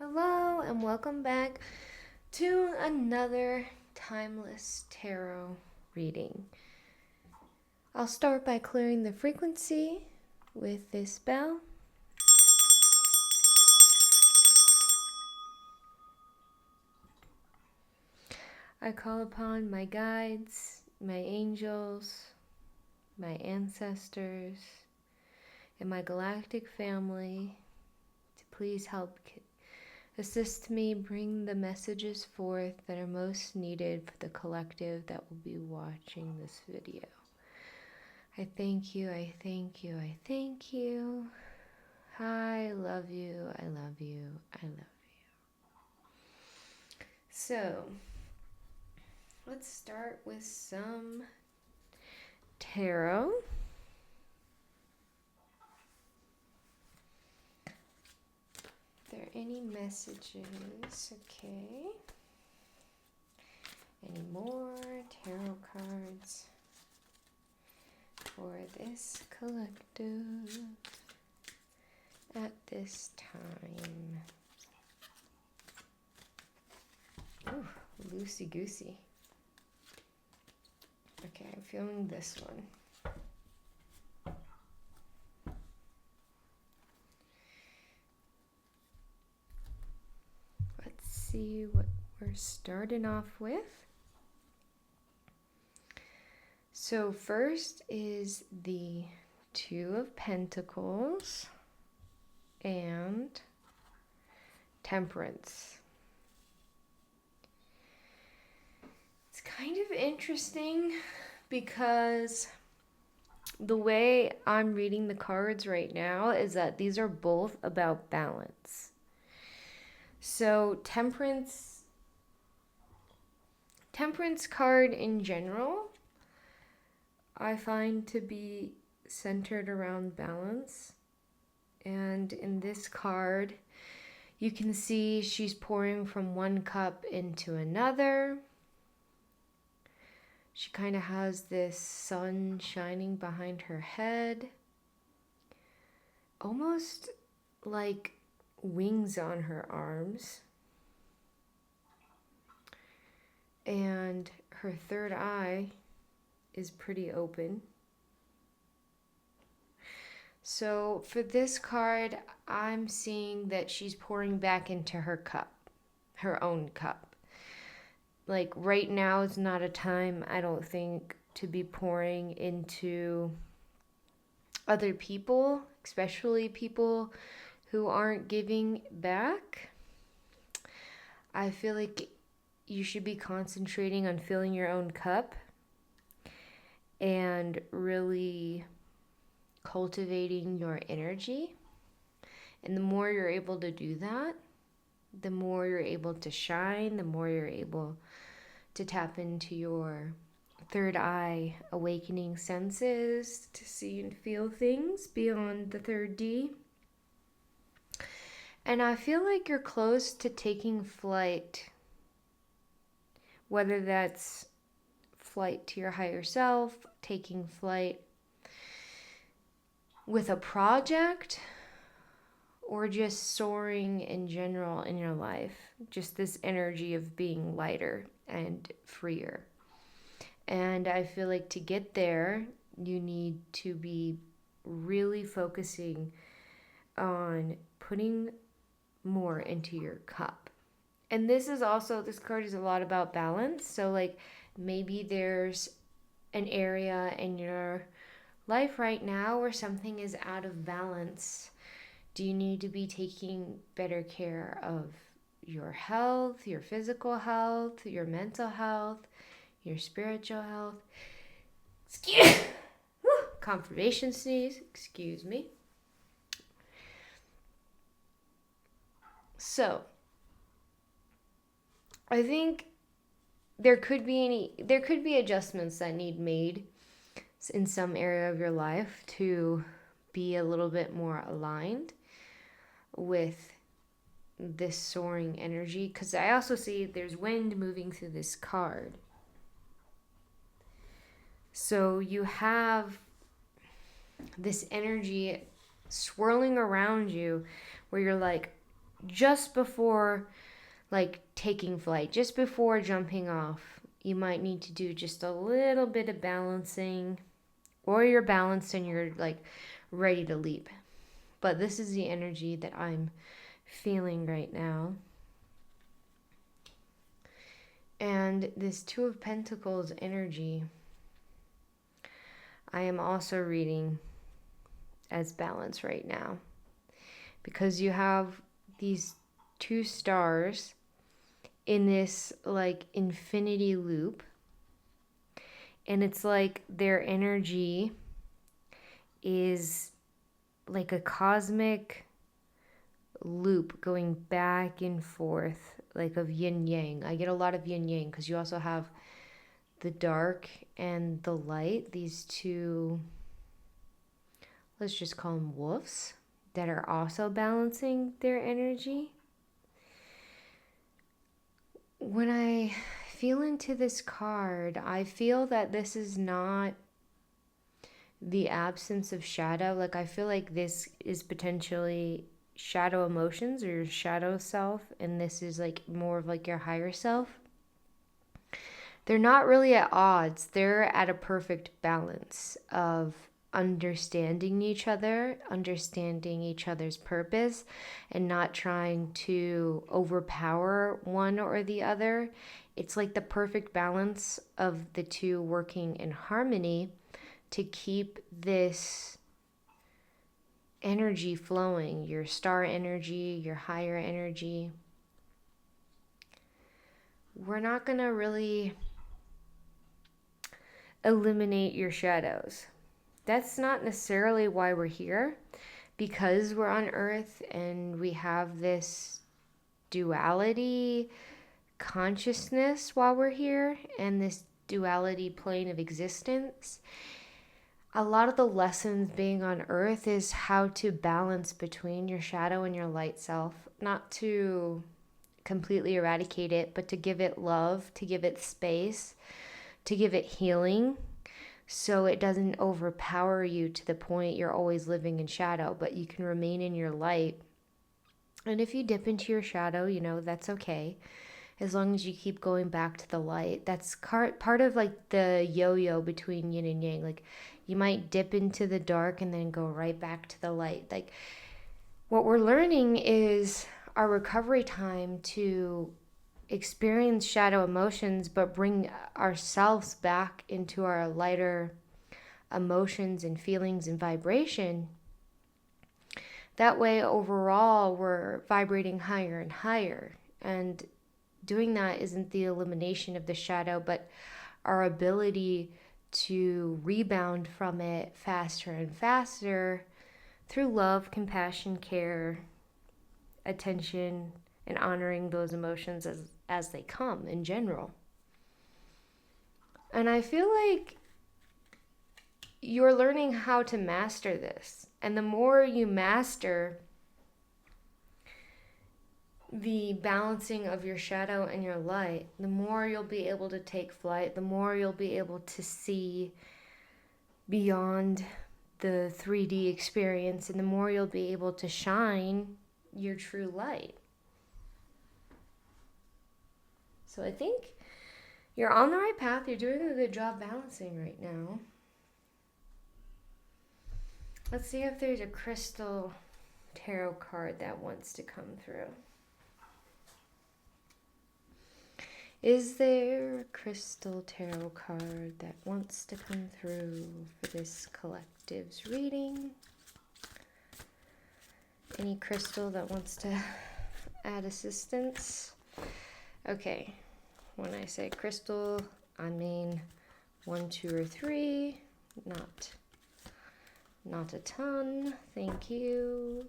Hello, and welcome back to another timeless tarot reading. I'll start by clearing the frequency with this bell. I call upon my guides, my angels, my ancestors, and my galactic family to please help assist me bring the messages forth that are most needed for the collective that will be watching this video. I thank you, I thank you, I thank you. I love you, I love you, I love you. So, let's start with some tarot. Are there any messages? Okay. Any more tarot cards for this collective at this time? Ooh, loosey goosey. Okay, I'm feeling this one. Let's see what we're starting off with. So first is the Two of Pentacles and Temperance. It's kind of interesting because the way I'm reading the cards right now is that these are both about balance. So Temperance card in general, I find to be centered around balance. And in this card, you can see she's pouring from one cup into another. She kind of has this sun shining behind her head, almost like wings on her arms. And her third eye is pretty open. So for this card, I'm seeing that she's pouring back into her cup, her own cup. Like right now is not a time, I don't think, to be pouring into other people, especially people who aren't giving back. I feel like you should be concentrating on filling your own cup and really cultivating your energy. And the more you're able to do that, the more you're able to shine, the more you're able to tap into your third eye awakening senses to see and feel things beyond the third D. And I feel like you're close to taking flight, whether that's flight to your higher self, taking flight with a project, or just soaring in general in your life. Just this energy of being lighter and freer. And I feel like to get there, you need to be really focusing on putting more into your cup. And this card is a lot about balance. So like maybe there's an area in your life right now where something is out of balance. Do you need to be taking better care of your health, your physical health, your mental health, your spiritual health? Confirmation sneeze, excuse me. So, I think there could be adjustments that need made in some area of your life to be a little bit more aligned with this soaring energy, because I also see there's wind moving through this card. So you have this energy swirling around you where you're like, just before like taking flight, just before jumping off, you might need to do just a little bit of balancing, or you're balanced and you're like ready to leap. But this is the energy that I'm feeling right now. And this Two of Pentacles energy, I am also reading as balance right now. Because you have these two stars in this like infinity loop. And it's like their energy is like a cosmic loop going back and forth, like of yin yang. I get a lot of yin yang because you also have the dark and the light, these two, let's just call them wolves, that are also balancing their energy. When I feel into this card, I feel that this is not the absence of shadow. Like, I feel like this is potentially shadow emotions or your shadow self, and this is like more of like your higher self. They're not really at odds. They're at a perfect balance of understanding each other, understanding each other's purpose, and not trying to overpower one or the other. It's like the perfect balance of the two working in harmony to keep this energy flowing, your star energy, your higher energy. We're not going to really eliminate your shadows. That's not necessarily why we're here, because we're on Earth and we have this duality consciousness while we're here, and this duality plane of existence. A lot of the lessons being on Earth is how to balance between your shadow and your light self, not to completely eradicate it, but to give it love, to give it space, to give it healing, so it doesn't overpower you to the point you're always living in shadow, but you can remain in your light. And if you dip into your shadow, that's okay, as long as you keep going back to the light. That's part of like the yo-yo between yin and yang. Like, you might dip into the dark and then go right back to the light. Like, what we're learning is our recovery time to experience shadow emotions, but bring ourselves back into our lighter emotions and feelings and vibration. That way, overall, we're vibrating higher and higher. And doing that isn't the elimination of the shadow, but our ability to rebound from it faster and faster through love, compassion, care, attention, and honoring those emotions as they come in general. And I feel like you're learning how to master this. And the more you master the balancing of your shadow and your light, the more you'll be able to take flight, the more you'll be able to see beyond the 3D experience, and the more you'll be able to shine your true light. So I think you're on the right path. You're doing a good job balancing right now. Let's see if there's a crystal tarot card that wants to come through. Is there a crystal tarot card that wants to come through for this collective's reading? Any crystal that wants to add assistance? Okay, when I say crystal, I mean 1, 2, or 3, not a ton. Thank you.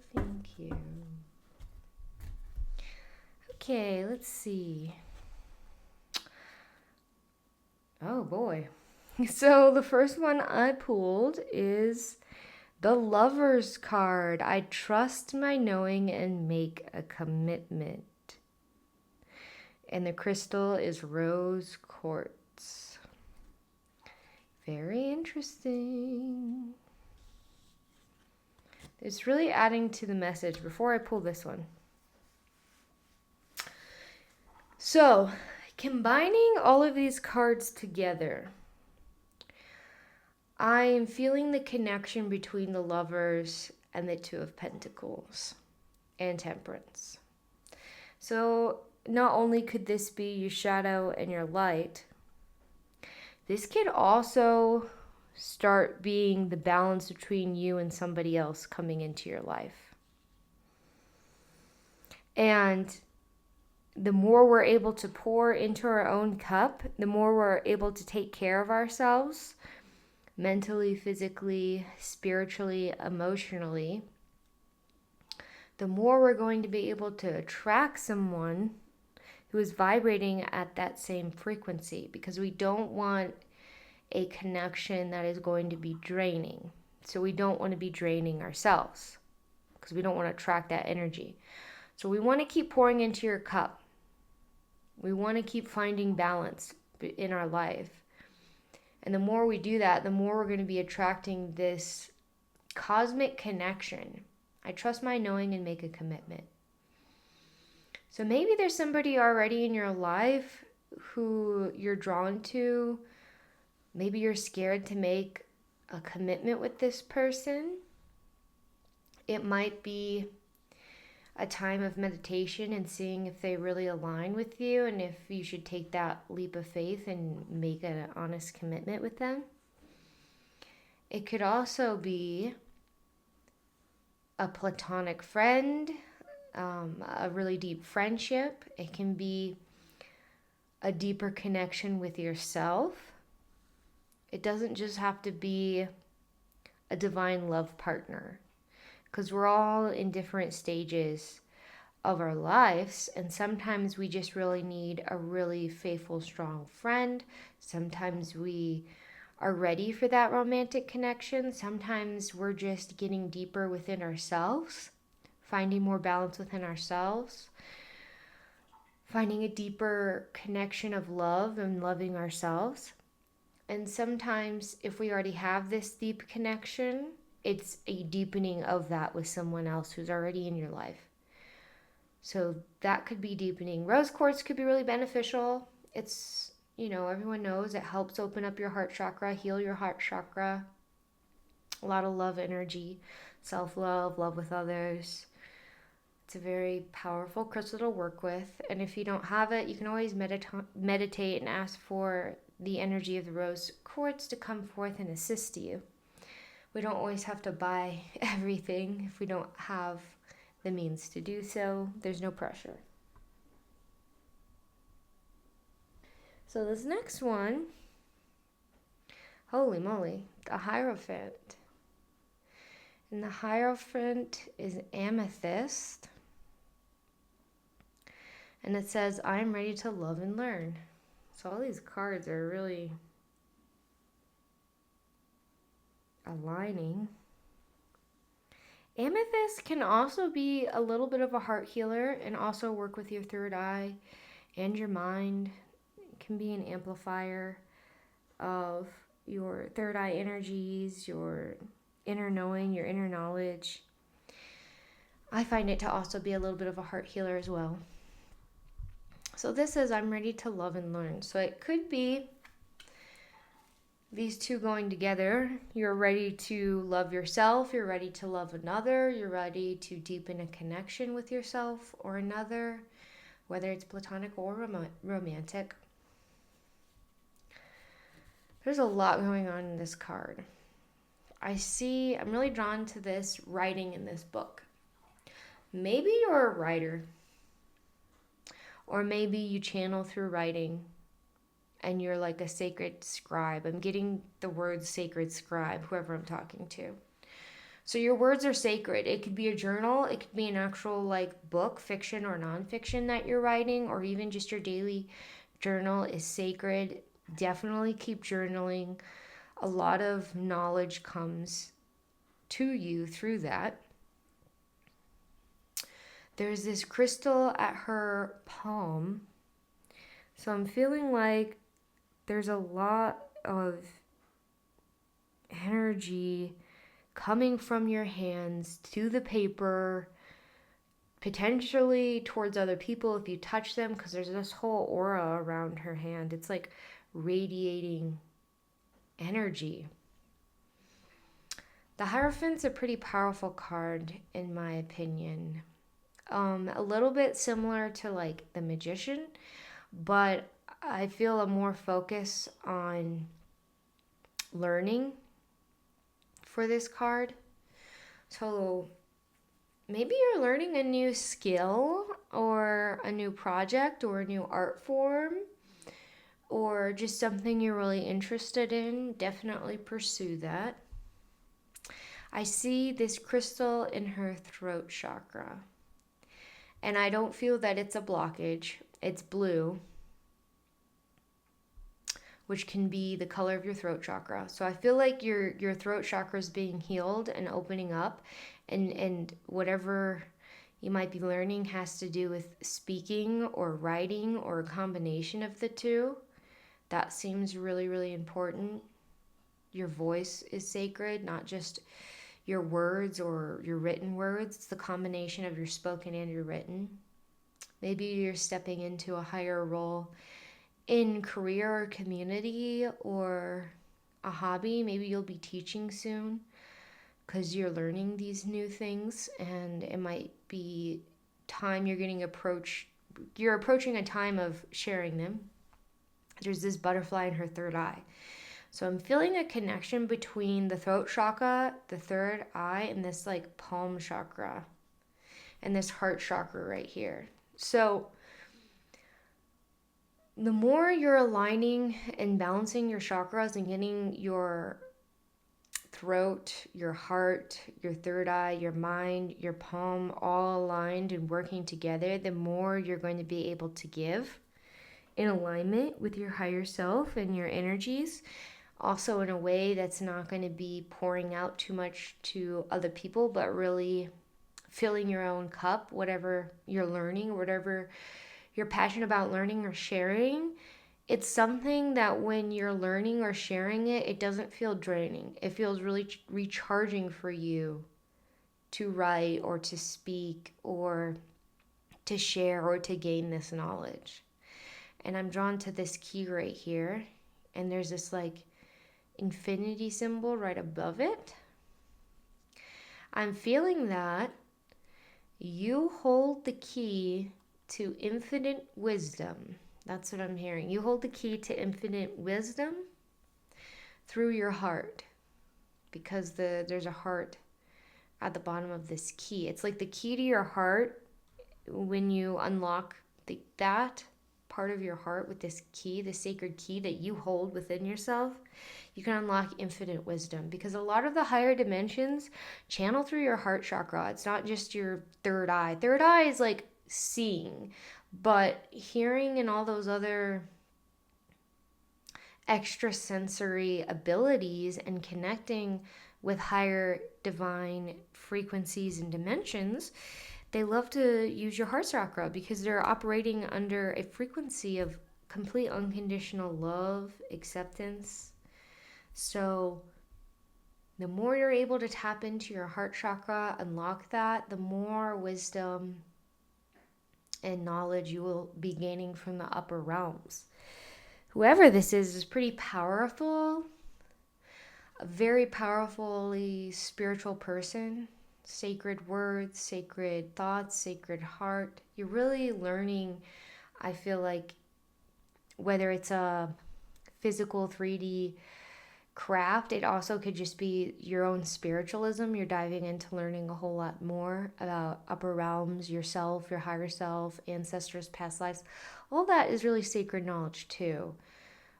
Okay, let's see. Oh boy. So the first one I pulled is the Lover's card. I trust my knowing and make a commitment. And the crystal is rose quartz. Very interesting. It's really adding to the message. Before I pull this one, So, combining all of these cards together, I am feeling the connection between the Lovers and the Two of Pentacles and Temperance. So, not only could this be your shadow and your light, this could also start being the balance between you and somebody else coming into your life. And the more we're able to pour into our own cup, the more we're able to take care of ourselves mentally, physically, spiritually, emotionally, the more we're going to be able to attract someone who is vibrating at that same frequency, because we don't want a connection that is going to be draining. So we don't want to be draining ourselves because we don't want to attract that energy. So we want to keep pouring into your cup. We want to keep finding balance in our life. And the more we do that, the more we're going to be attracting this cosmic connection. I trust my knowing and make a commitment. So maybe there's somebody already in your life who you're drawn to. Maybe you're scared to make a commitment with this person. It might be a time of meditation and seeing if they really align with you and if you should take that leap of faith and make an honest commitment with them. It could also be a platonic friend, a really deep friendship. It can be a deeper connection with yourself. It doesn't just have to be a divine love partner, because we're all in different stages of our lives, and sometimes we just really need a really faithful, strong friend. Sometimes we are ready for that romantic connection. Sometimes we're just getting deeper within ourselves, finding more balance within ourselves, finding a deeper connection of love and loving ourselves. And sometimes if we already have this deep connection, it's a deepening of that with someone else who's already in your life. So that could be deepening. Rose quartz could be really beneficial. It's, everyone knows it helps open up your heart chakra, heal your heart chakra. A lot of love energy, self-love, love with others. It's a very powerful crystal to work with. And if you don't have it, you can always meditate and ask for the energy of the rose quartz to come forth and assist you. We don't always have to buy everything if we don't have the means to do so. There's no pressure. So this next one, holy moly, the Hierophant. And the Hierophant is amethyst. And it says, I'm ready to love and learn. So all these cards are really aligning. Amethyst can also be a little bit of a heart healer and also work with your third eye and your mind. It can be an amplifier of your third eye energies, your inner knowing, your inner knowledge. I find it to also be a little bit of a heart healer as well. So this says, I'm ready to love and learn. So it could be these two going together. You're ready to love yourself. You're ready to love another. You're ready to deepen a connection with yourself or another, whether it's platonic or romantic. There's a lot going on in this card. I'm really drawn to this writing in this book. Maybe you're a writer, or maybe you channel through writing and you're like a sacred scribe. I'm getting the word sacred scribe, whoever I'm talking to. So your words are sacred. It could be a journal. It could be an actual book, fiction or nonfiction that you're writing, or even just your daily journal is sacred. Definitely keep journaling. A lot of knowledge comes to you through that. There's this crystal at her palm. So I'm feeling like there's a lot of energy coming from your hands to the paper, potentially towards other people if you touch them, because there's this whole aura around her hand. It's like radiating energy. The Hierophant's a pretty powerful card, in my opinion. A little bit similar to like the Magician, but I feel a more focus on learning for this card. So maybe you're learning a new skill or a new project or a new art form or just something you're really interested in. Definitely pursue that. I see this crystal in her throat chakra, and I don't feel that it's a blockage. It's blue, which can be the color of your throat chakra. So I feel like your throat chakra is being healed and opening up, and whatever you might be learning has to do with speaking or writing or a combination of the two. That seems really, really important. Your voice is sacred, not just your words or your written words. It's the combination of your spoken and your written. Maybe you're stepping into a higher role in career or community or a hobby. Maybe you'll be teaching soon because you're learning these new things, and it might be time you're approaching a time of sharing them. There's this butterfly in her third eye. So I'm feeling a connection between the throat chakra, the third eye, and this like palm chakra and this heart chakra right here. So the more you're aligning and balancing your chakras and getting your throat, your heart, your third eye, your mind, your palm all aligned and working together, the more you're going to be able to give in alignment with your higher self and your energies. Also in a way that's not going to be pouring out too much to other people, but really filling your own cup, whatever you're learning, whatever you're passionate about learning or sharing. It's something that when you're learning or sharing it, it doesn't feel draining. It feels really recharging for you to write or to speak or to share or to gain this knowledge. And I'm drawn to this key right here, and there's this like infinity symbol right above it. I'm feeling that you hold the key to infinite wisdom. That's what I'm hearing. You hold the key to infinite wisdom through your heart, because there's a heart at the bottom of this key. It's like the key to your heart. When you unlock that part of your heart with this key, the sacred key that you hold within yourself, you can unlock infinite wisdom, because a lot of the higher dimensions channel through your heart chakra. It's not just your third eye. Third eye is like seeing, but hearing and all those other extrasensory abilities and connecting with higher divine frequencies and dimensions, they love to use your heart chakra because they're operating under a frequency of complete unconditional love, acceptance. So the more you're able to tap into your heart chakra, unlock that, the more wisdom and knowledge you will be gaining from the upper realms. Whoever this is pretty powerful, a very powerfully spiritual person. Sacred words, sacred thoughts, sacred heart. You're really learning, I feel like, whether it's a physical 3D craft, it also could just be your own spiritualism. You're diving into learning a whole lot more about upper realms, yourself, your higher self, ancestors, past lives. All that is really sacred knowledge too.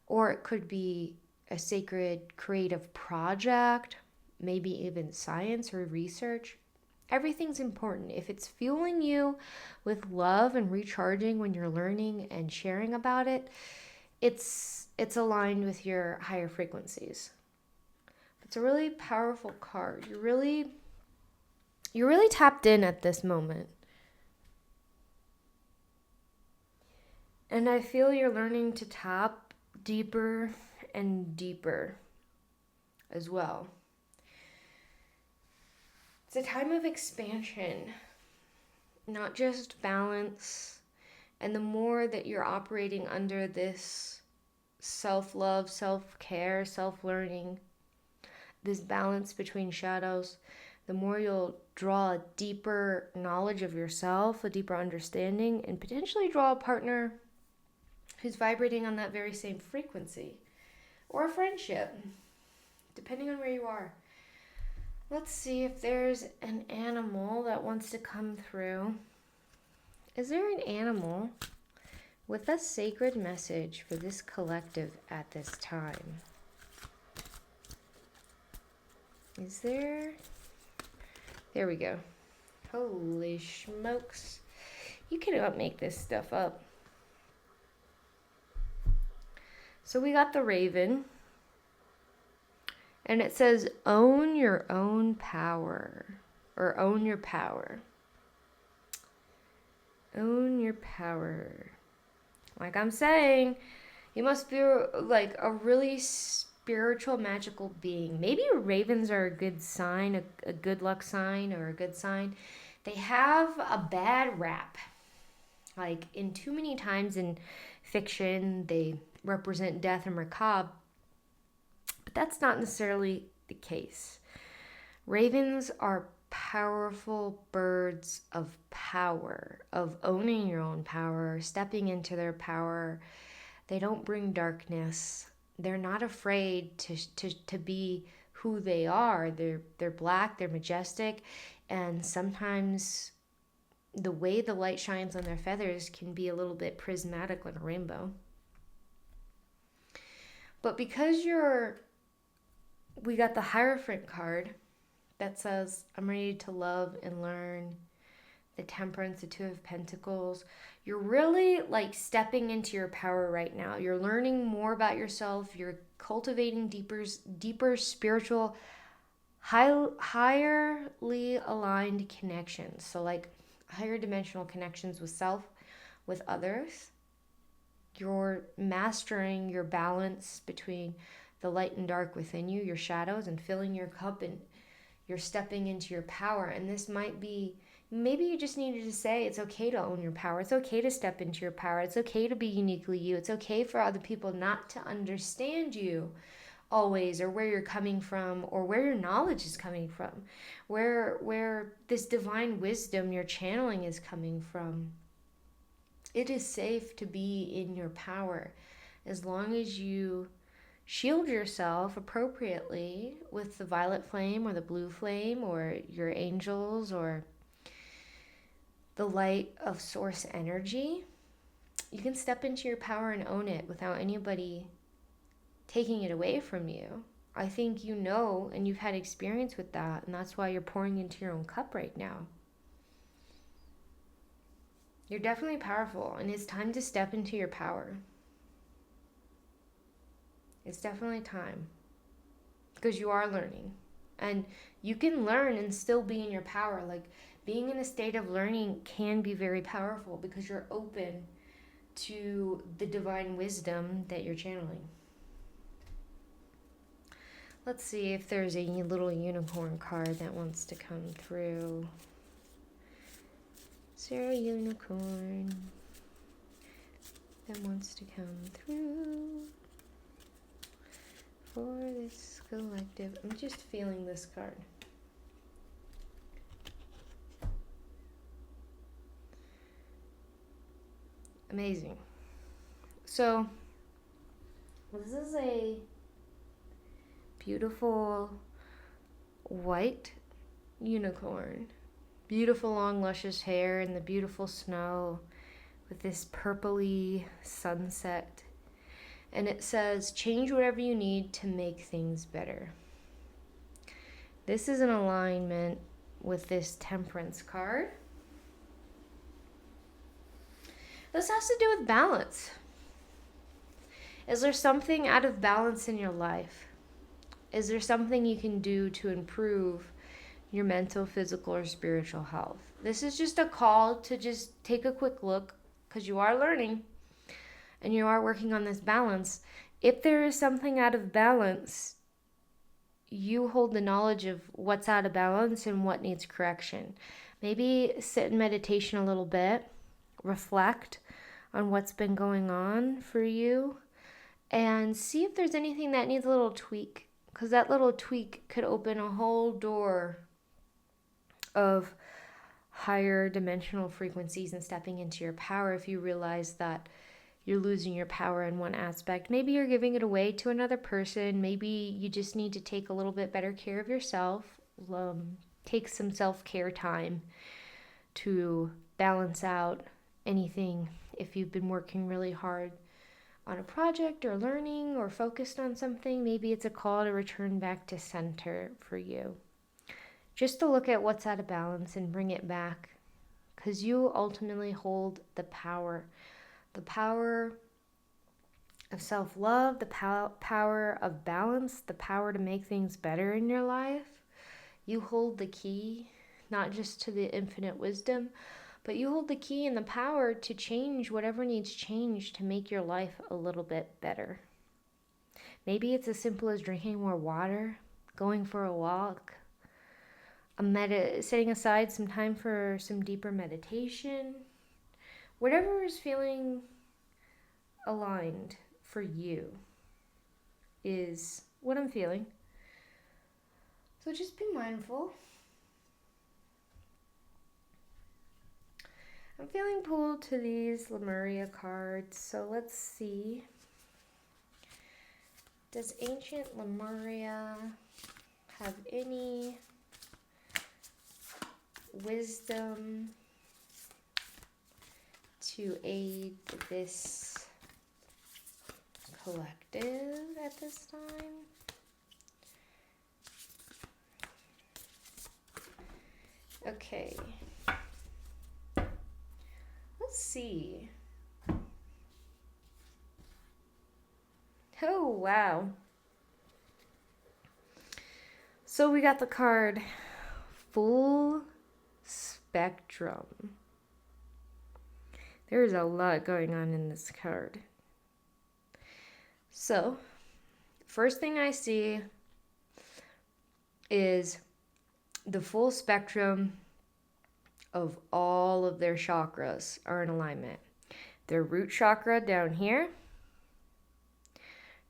Or it could be a sacred creative project, maybe even science or research. Everything's important. If it's fueling you with love and recharging when you're learning and sharing about it, it's aligned with your higher frequencies. It's a really powerful card. You're really tapped in at this moment. And I feel you're learning to tap deeper and deeper as well. It's a time of expansion. not just balance. And the more that you're operating under this self-love, self-care, self-learning, this balance between shadows, the more you'll draw a deeper knowledge of yourself, a deeper understanding, and potentially draw a partner who's vibrating on that very same frequency, or a friendship, depending on where you are. Let's see if there's an animal that wants to come through. Is there an animal with a sacred message for this collective at this time? Is there? There we go. Holy smokes. You cannot make this stuff up. So we got the raven. And it says, own your own power. Or own your power. Own your power. Like I'm saying, you must be like a really spiritual, magical being. Maybe ravens are a good sign, a good luck sign, or a good sign. They have a bad rap. Like, in too many times in fiction, they represent death and macabre. But that's not necessarily the case. Ravens are powerful birds of power, of owning your own power, stepping into their power. They don't bring darkness. They're not afraid to be who they are. They're black, they're majestic, and sometimes the way the light shines on their feathers can be a little bit prismatic like a rainbow. But because we got the Hierophant card that says, I'm ready to love and learn, the Temperance, the Two of Pentacles. You're really like stepping into your power right now. You're learning more about yourself. You're cultivating deeper spiritual, higherly aligned connections. So like higher dimensional connections with self, with others. You're mastering your balance between the light and dark within you, your shadows, and filling your cup, and you're stepping into your power. And this might be, maybe you just needed to say it's okay to own your power. It's okay to step into your power. It's okay to be uniquely you. It's okay for other people not to understand you always, or where you're coming from, or where your knowledge is coming from, where this divine wisdom you're channeling is coming from. It is safe to be in your power as long as you shield yourself appropriately with the violet flame or the blue flame or your angels or the light of source energy. You can step into your power and own it without anybody taking it away from you. I think you know, and you've had experience with that, and that's why you're pouring into your own cup right now. You're definitely powerful, and it's time to step into your power. It's definitely time, because you are learning, and you can learn and still be in your power. Like, being in a state of learning can be very powerful because you're open to the divine wisdom that you're channeling. Let's see if there's a little unicorn card that wants to come through. Is there a unicorn that wants to come through for this collective? I'm just feeling this card. Amazing. So, this is a beautiful white unicorn. Beautiful long luscious hair in the beautiful snow with this purpley sunset. And it says, change whatever you need to make things better. This is in alignment with this Temperance card. This has to do with balance. Is there something out of balance in your life? Is there something you can do to improve your mental, physical, or spiritual health? This is just a call to just take a quick look, because you are learning and you are working on this balance. If there is something out of balance, you hold the knowledge of what's out of balance and what needs correction. Maybe sit in meditation a little bit, reflect on what's been going on for you, and see if there's anything that needs a little tweak, because that little tweak could open a whole door of higher dimensional frequencies and stepping into your power. If you realize that you're losing your power in one aspect, maybe you're giving it away to another person, maybe you just need to take a little bit better care of yourself, take some self-care time to balance out anything. If you've been working really hard on a project or learning or focused on something, maybe it's a call to return back to center for you. Just to look at what's out of balance and bring it back, because you ultimately hold the power of self-love, the power of balance, the power to make things better in your life. You hold the key, not just to the infinite wisdom, but you hold the key and the power to change whatever needs changed to make your life a little bit better. Maybe it's as simple as drinking more water, going for a walk, setting aside some time for some deeper meditation. Whatever is feeling aligned for you is what I'm feeling. So just be mindful. I'm feeling pulled to these Lemuria cards, so let's see. Does ancient Lemuria have any wisdom to aid this collective at this time? Okay. Let's see. Oh, wow. So we got the card Full Spectrum. There's a lot going on in this card. So, first thing I see is the full spectrum of all of their chakras are in alignment. Their root chakra down here,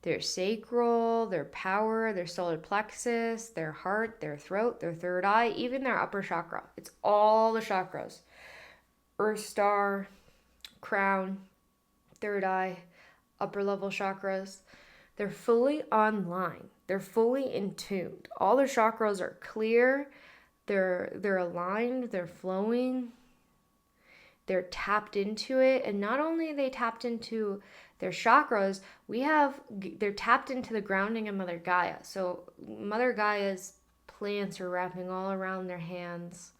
their sacral, their power, their solar plexus, their heart, their throat, their third eye, even their upper chakra. It's all the chakras. Earth star, crown, third eye, upper level chakras. They're fully online. They're fully in tune. All their chakras are clear. They're aligned, they're flowing, they're tapped into it. And not only are they tapped into their chakras, they're tapped into the grounding of Mother Gaia. So Mother Gaia's plants are wrapping all around their hands,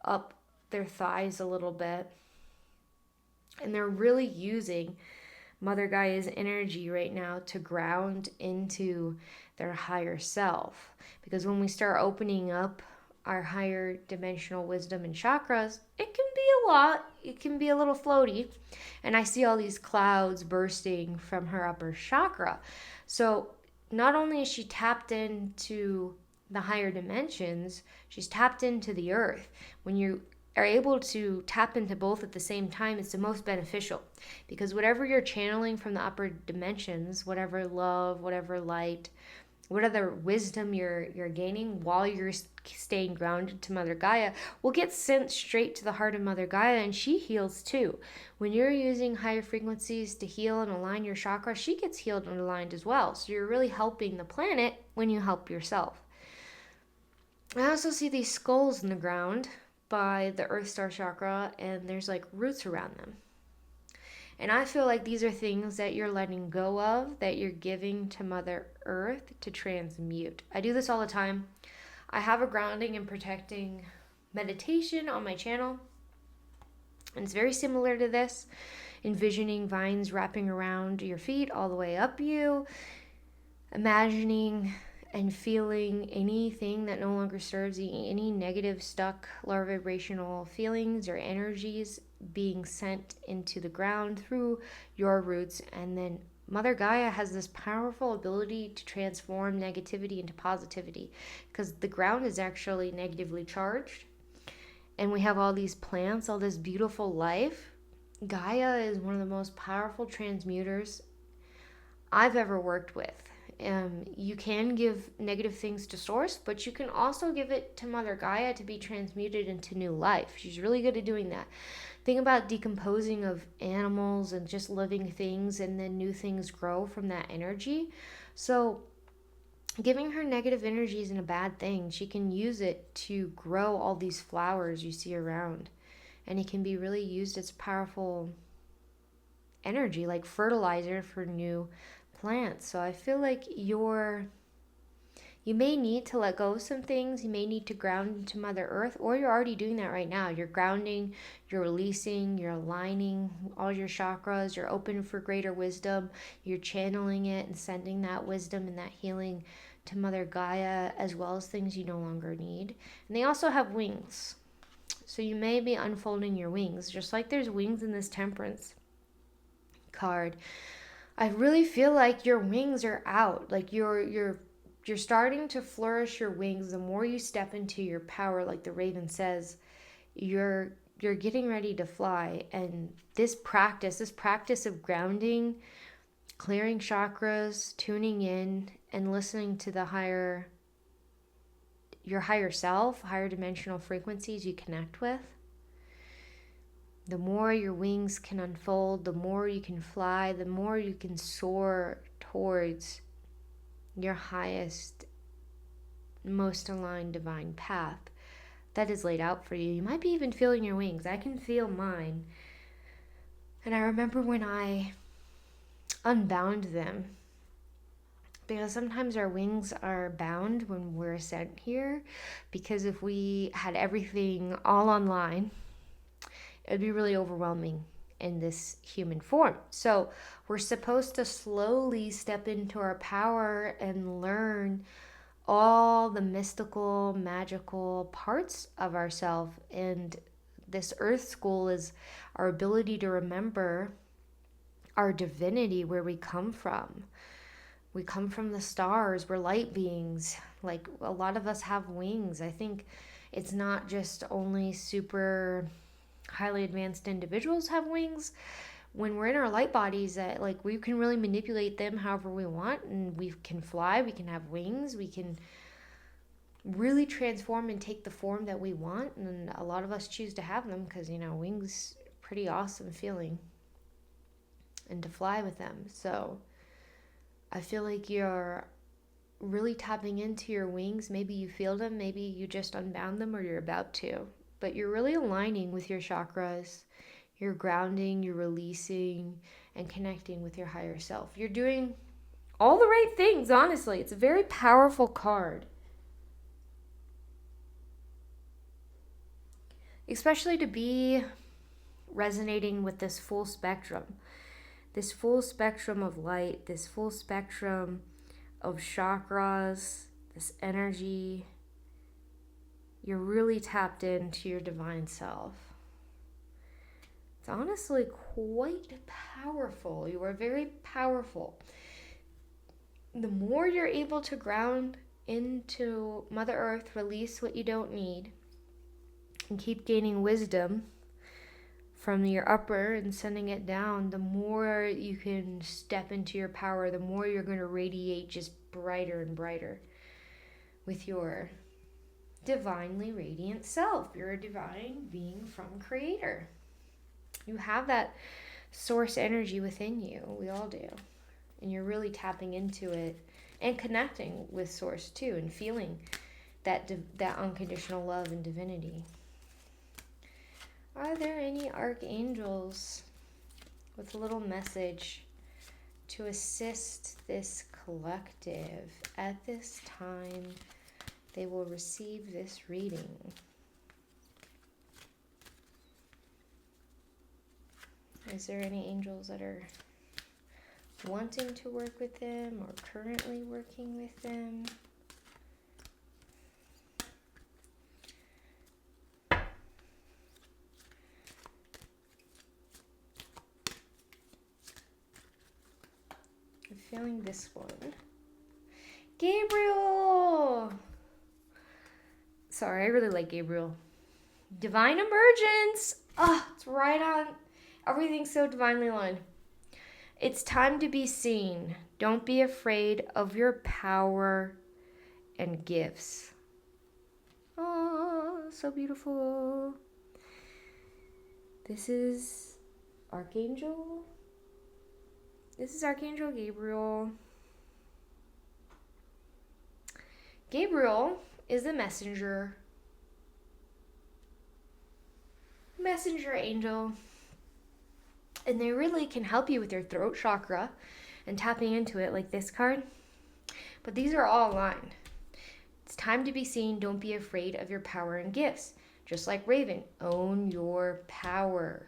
up their thighs a little bit. And they're really using Mother Gaia's energy right now to ground into their higher self. Because when we start opening up our higher dimensional wisdom and chakras, it can be a lot. It can be a little floaty. And I see all these clouds bursting from her upper chakra. So not only is she tapped into the higher dimensions, she's tapped into the earth. When you are able to tap into both at the same time, it's the most beneficial. Because whatever you're channeling from the upper dimensions, whatever love, whatever light, whatever wisdom you're gaining while you're staying grounded to Mother Gaia will get sent straight to the heart of Mother Gaia, and she heals too. When you're using higher frequencies to heal and align your chakra, she gets healed and aligned as well. So you're really helping the planet when you help yourself. I also see these skulls in the ground by the Earth Star chakra, and there's like roots around them. And I feel like these are things that you're letting go of, that you're giving to Mother Earth to transmute. I do this all the time. I have a grounding and protecting meditation on my channel. And it's very similar to this. Envisioning vines wrapping around your feet all the way up you. Imagining and feeling anything that no longer serves you, any negative, stuck, lower vibrational feelings or energies being sent into the ground through your roots. And then Mother Gaia has this powerful ability to transform negativity into positivity, because the ground is actually negatively charged. and we have all these plants, all this beautiful life. Gaia is one of the most powerful transmuters I've ever worked with. You can give negative things to source, but you can also give it to Mother Gaia to be transmuted into new life. She's really good at doing that. Think about decomposing of animals and just living things, and then new things grow from that energy. So giving her negative energy isn't a bad thing. She can use it to grow all these flowers you see around, and it can be really used as powerful energy, like fertilizer for new plants. So I feel like you may need to let go of some things. You may need to ground into Mother Earth, or you're already doing that right now. You're grounding, you're releasing, you're aligning all your chakras, you're open for greater wisdom, you're channeling it and sending that wisdom and that healing to Mother Gaia, as well as things you no longer need. And they also have wings. So you may be unfolding your wings, just like there's wings in this Temperance card. I really feel like your wings are out. Like you're starting to flourish your wings. The more you step into your power, like the raven says, you're getting ready to fly. And this practice of grounding, clearing chakras, tuning in, and listening to your higher self, higher dimensional frequencies you connect with. The more your wings can unfold, the more you can fly, the more you can soar towards your highest, most aligned divine path that is laid out for you. You might be even feeling your wings. I can feel mine. And I remember when I unbound them, because sometimes our wings are bound when we're sent here, because if we had everything all online, it'd be really overwhelming in this human form. So we're supposed to slowly step into our power and learn all the mystical, magical parts of ourselves. And this earth school is our ability to remember our divinity, where we come from. We come from the stars. We're light beings. Like, a lot of us have wings. I think it's not just only super highly advanced individuals have wings. When we're in our light bodies, that like we can really manipulate them however we want, and we can fly, we can have wings, we can really transform and take the form that we want. And a lot of us choose to have them because, wings, pretty awesome feeling, and to fly with them. So I feel like you're really tapping into your wings. Maybe you feel them, maybe you just unbound them, or you're about to. But you're really aligning with your chakras. You're grounding, you're releasing, and connecting with your higher self. You're doing all the right things, honestly. It's a very powerful card. Especially to be resonating with this full spectrum. This full spectrum of light, this full spectrum of chakras, this energy. You're really tapped into your divine self. It's honestly quite powerful. You are very powerful. The more you're able to ground into Mother Earth, release what you don't need, and keep gaining wisdom from your upper and sending it down, the more you can step into your power, the more you're going to radiate just brighter and brighter with your divinely radiant self. You're a divine being from Creator. You have that source energy within you. We all do. And you're really tapping into it and connecting with source too, and feeling that unconditional love and divinity. Are there any archangels with a little message to assist this collective at this time they will receive this reading? Is there any angels that are wanting to work with them or currently working with them? I'm feeling this one. Gabriel! Sorry, I really like Gabriel. Divine emergence. Oh, it's right on. Everything's so divinely aligned. It's time to be seen. Don't be afraid of your power and gifts. Oh, so beautiful. This is Archangel. This is Archangel Gabriel. Gabriel is the messenger angel. And they really can help you with your throat chakra and tapping into it like this card. But these are all aligned. It's time to be seen. Don't be afraid of your power and gifts. Just like Raven, own your power.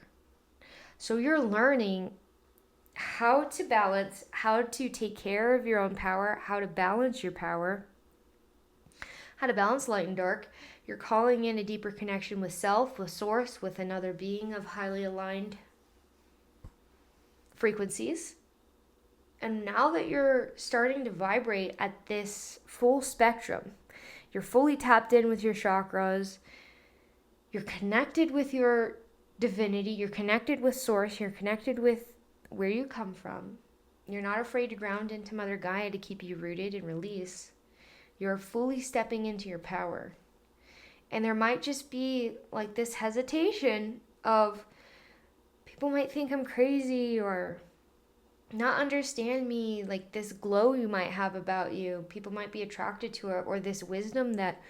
So you're learning how to balance, how to take care of your own power, how to balance your power, how to balance light and dark. You're calling in a deeper connection with self, with source, with another being of highly aligned frequencies. And now that you're starting to vibrate at this full spectrum, you're fully tapped in with your chakras, you're connected with your divinity, you're connected with source, you're connected with where you come from. You're not afraid to ground into Mother Gaia to keep you rooted and release. You're fully stepping into your power. And there might just be like this hesitation of people might think I'm crazy or not understand me, like this glow you might have about you. People might be attracted to it, or this wisdom that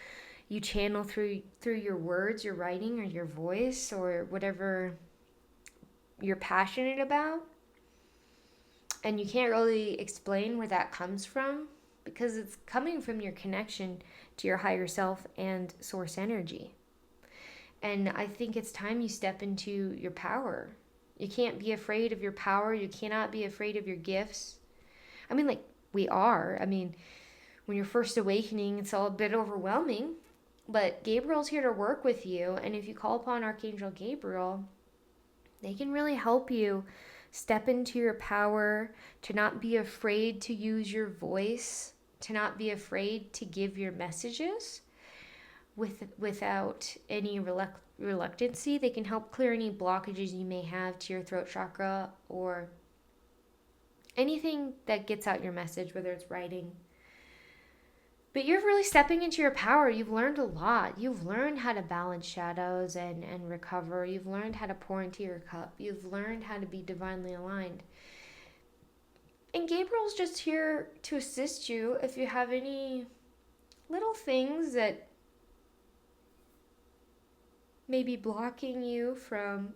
you channel through your words, your writing, or your voice, or whatever you're passionate about. And you can't really explain where that comes from because it's coming from your connection to your higher self and source energy. And I think it's time you step into your power. You can't be afraid of your power. You cannot be afraid of your gifts. I mean, like, we are. I mean, when you're first awakening, it's all a bit overwhelming. But Gabriel's here to work with you. And if you call upon Archangel Gabriel, they can really help you step into your power, to not be afraid to use your voice, to not be afraid to give your messages without any reluctancy. They can help clear any blockages you may have to your throat chakra or anything that gets out your message, whether it's writing. But you're really stepping into your power. You've learned a lot. You've learned how to balance shadows and recover. You've learned how to pour into your cup. You've learned how to be divinely aligned. And Gabriel's just here to assist you if you have any little things that may be blocking you from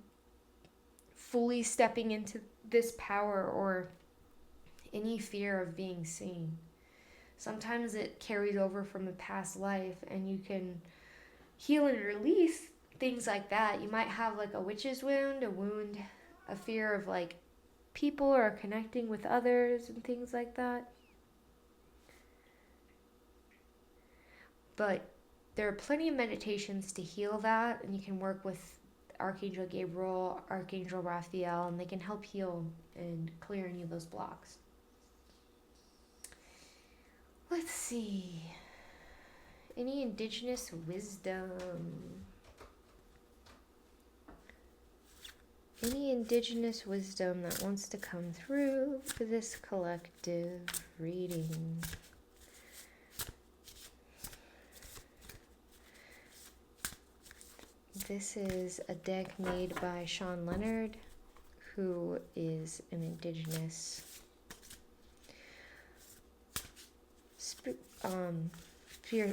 fully stepping into this power, or any fear of being seen. Sometimes it carries over from a past life, and you can heal and release things like that. You might have like a witch's wound, a fear of like people or connecting with others and things like that. But there are plenty of meditations to heal that, and you can work with Archangel Gabriel, Archangel Raphael, and they can help heal and clear any of those blocks. Let's see. Any indigenous wisdom? Any indigenous wisdom that wants to come through for this collective reading? This is a deck made by Sean Leonard, who is an indigenous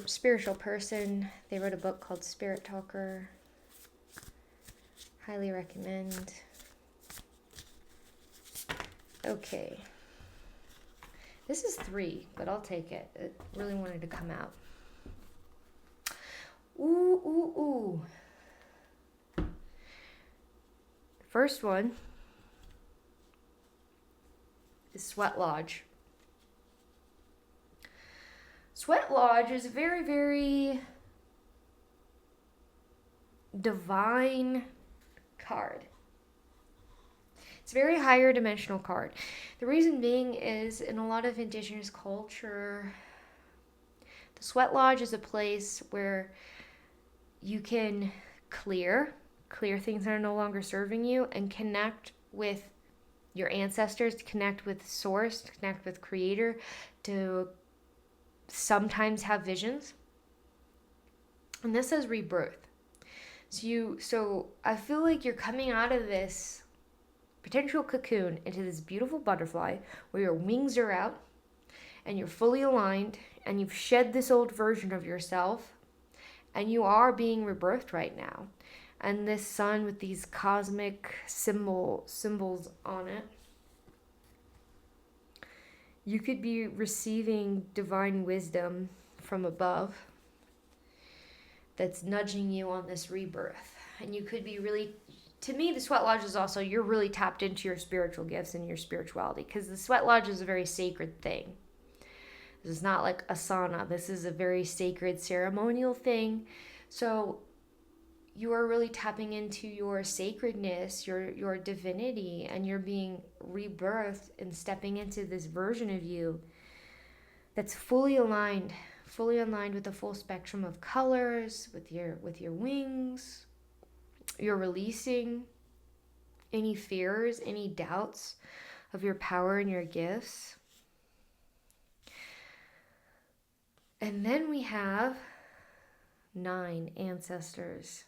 spiritual person. They wrote a book called Spirit Talker. Highly recommend. Okay. This is 3, but I'll take it. It really wanted to come out. Ooh. First one is Sweat Lodge. Sweat Lodge is a very, very divine card. It's a very higher dimensional card. The reason being is in a lot of indigenous culture, the Sweat Lodge is a place where you can clear things that are no longer serving you, and connect with your ancestors, to connect with source, to connect with creator, to sometimes have visions. And this is rebirth. So I feel like you're coming out of this potential cocoon into this beautiful butterfly where your wings are out and you're fully aligned and you've shed this old version of yourself, and you are being rebirthed right now. And this sun with these cosmic symbols on it, you could be receiving divine wisdom from above that's nudging you on this rebirth. And you could be really, to me, the sweat lodge is also, you're really tapped into your spiritual gifts and your spirituality, because the sweat lodge is a very sacred thing. This is not like a sauna. This is a very sacred ceremonial thing. So you are really tapping into your sacredness, your divinity, and you're being rebirthed and stepping into this version of you that's fully aligned with the full spectrum of colors, with your wings. You're releasing any fears, any doubts of your power and your gifts. And then we have 9 ancestors.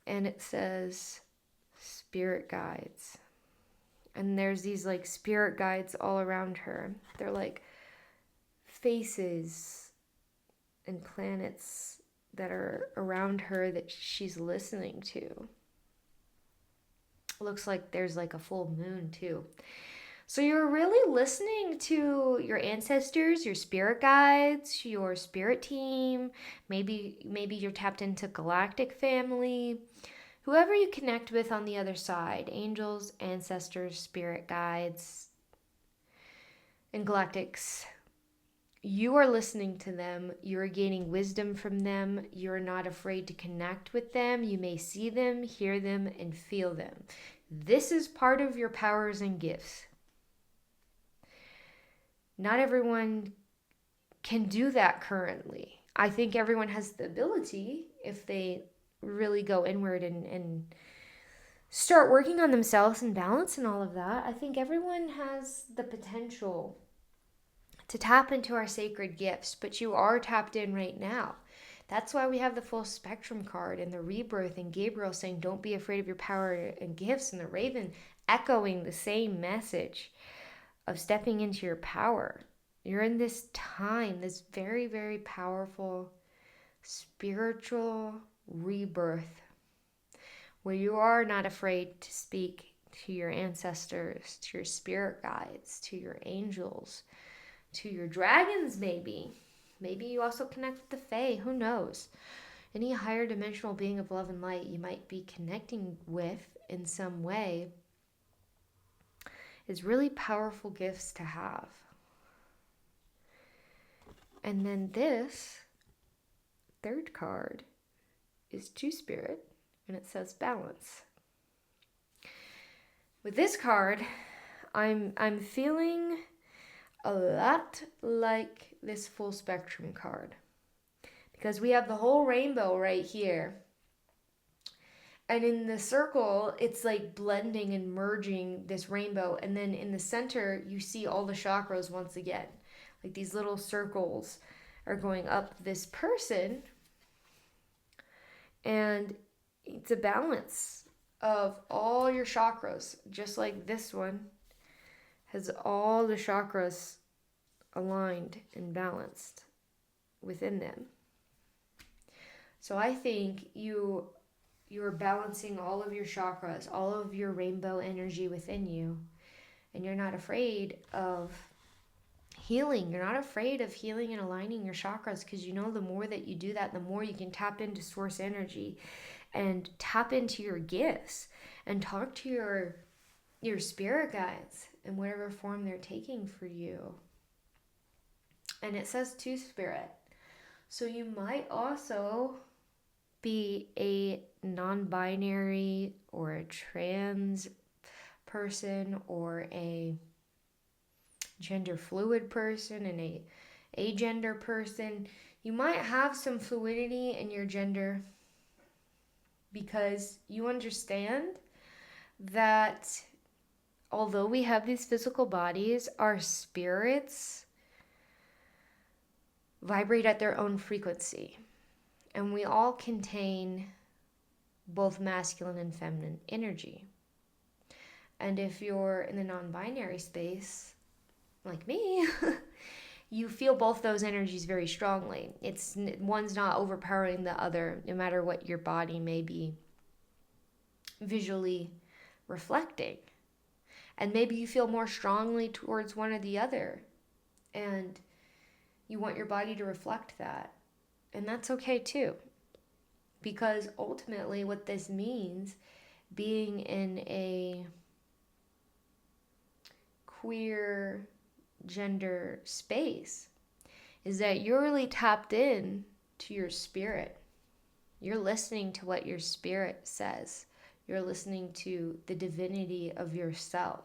And it says spirit guides. And there's these like spirit guides all around her. They're like faces and planets that are around her that she's listening to. It looks like there's like a full moon too. So you're really listening to your ancestors, your spirit guides, your spirit team. Maybe you're tapped into galactic family. Whoever you connect with on the other side, angels, ancestors, spirit guides, and galactics, you are listening to them. You are gaining wisdom from them. You're not afraid to connect with them. You may see them, hear them, and feel them. This is part of your powers and gifts. Not everyone can do that currently. I think everyone has the ability, if they really go inward and start working on themselves and balance and all of that. I think everyone has the potential to tap into our sacred gifts, but you are tapped in right now. That's why we have the full spectrum card and the rebirth, and Gabriel saying, don't be afraid of your power and gifts, and the raven echoing the same message of stepping into your power. You're in this time, this very, very powerful spiritual rebirth, where you are not afraid to speak to your ancestors, to your spirit guides, to your angels, to your dragons maybe. Maybe you also connect with the Fae, who knows? Any higher dimensional being of love and light you might be connecting with in some way is really powerful gifts to have. And then this third card is Two-Spirit, and it says balance. With this card, I'm feeling a lot like this full spectrum card, because we have the whole rainbow right here. And in the circle, it's like blending and merging this rainbow. And then in the center, you see all the chakras once again. Like these little circles are going up this person. And it's a balance of all your chakras, just like this one has all the chakras aligned and balanced within them. So I think you're balancing all of your chakras, all of your rainbow energy within you, and you're not afraid of healing. You're not afraid of healing and aligning your chakras, because you know the more that you do that, the more you can tap into source energy and tap into your gifts and talk to your spirit guides in whatever form they're taking for you. And it says Two-Spirit. So you might also be a non-binary or a trans person or a gender fluid person and a agender person. You might have some fluidity in your gender because you understand that although we have these physical bodies, our spirits vibrate at their own frequency. And we all contain both masculine and feminine energy. And if you're in the non-binary space, like me, you feel both those energies very strongly. One's not overpowering the other, no matter what your body may be visually reflecting. And maybe you feel more strongly towards one or the other, and you want your body to reflect that. And that's okay too. Because ultimately what this means, being in a queer gender space, is that you're really tapped in to your spirit. You're listening to what your spirit says. You're listening to the divinity of yourself.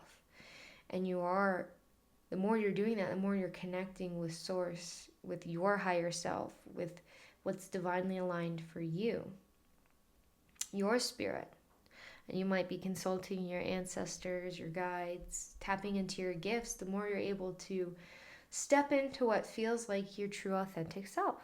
And the more you're doing that, the more you're connecting with source, with your higher self, with what's divinely aligned for you, your spirit. And you might be consulting your ancestors, your guides, tapping into your gifts. The more you're able to step into what feels like your true authentic self.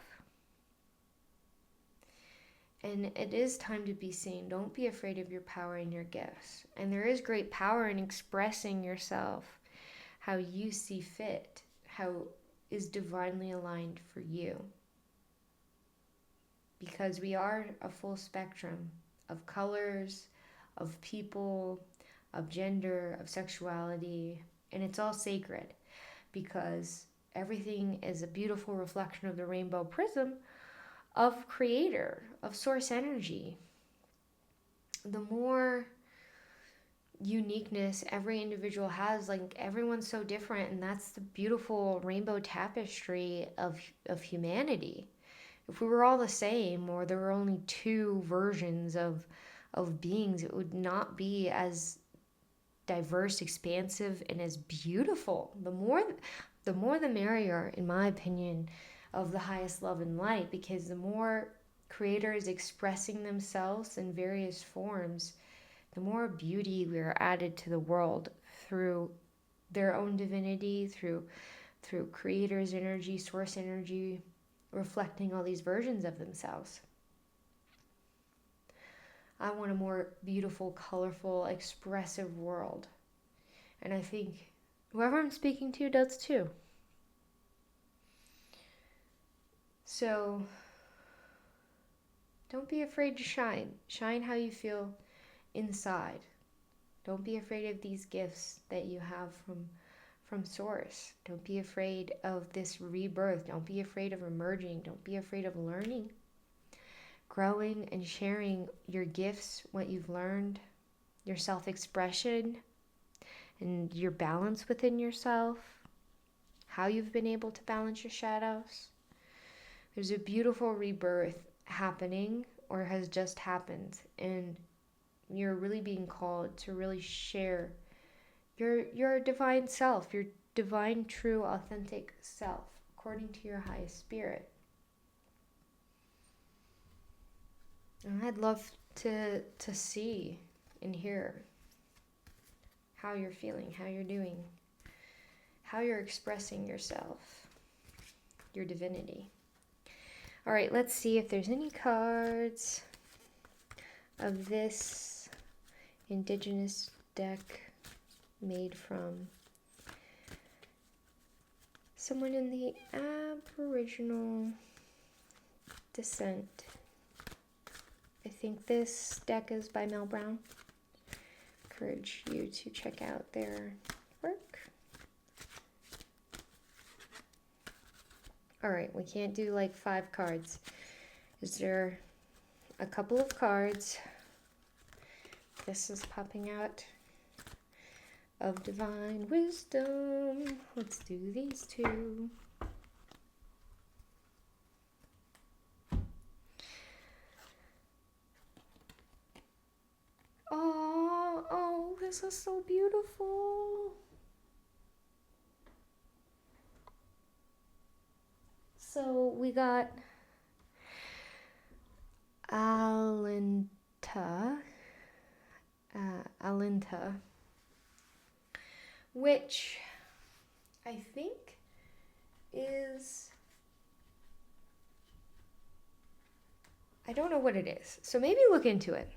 And it is time to be seen. Don't be afraid of your power and your gifts. And there is great power in expressing yourself how you see fit, how is divinely aligned for you. Because we are a full spectrum of colors, of people, of gender, of sexuality, and it's all sacred because everything is a beautiful reflection of the rainbow prism of creator, of source energy. The more uniqueness every individual has, like everyone's so different, and that's the beautiful rainbow tapestry of humanity. If we were all the same, or there were only two versions of beings, it would not be as diverse, expansive, and as beautiful. The more the merrier, in my opinion, of the highest love and light, because the more creators expressing themselves in various forms, the more beauty we are added to the world through their own divinity, through creator's energy, source energy, reflecting all these versions of themselves. I want a more beautiful, colorful, expressive world. And I think whoever I'm speaking to does too. So don't be afraid to shine. Shine how you feel inside. Don't be afraid of these gifts that you have from source. Don't be afraid of this rebirth. Don't be afraid of emerging. Don't be afraid of learning, growing, and sharing your gifts, what you've learned, your self-expression, and your balance within yourself, how you've been able to balance your shadows. There's a beautiful rebirth happening or has just happened, and you're really being called to really share your divine self, your divine, true, authentic self, according to your highest spirit. And I'd love to see and hear how you're feeling, how you're doing, how you're expressing yourself, your divinity. All right, let's see if there's any cards of this indigenous deck made from someone in the Aboriginal descent. I think this deck is by Mel Brown. Encourage you to check out their work. All right, we can't do like 5 cards. Is there a couple of cards? This is popping out of divine wisdom. Let's do these 2. Oh, this is so beautiful. So we got Alinta, which I think is, I don't know what it is. So maybe look into it.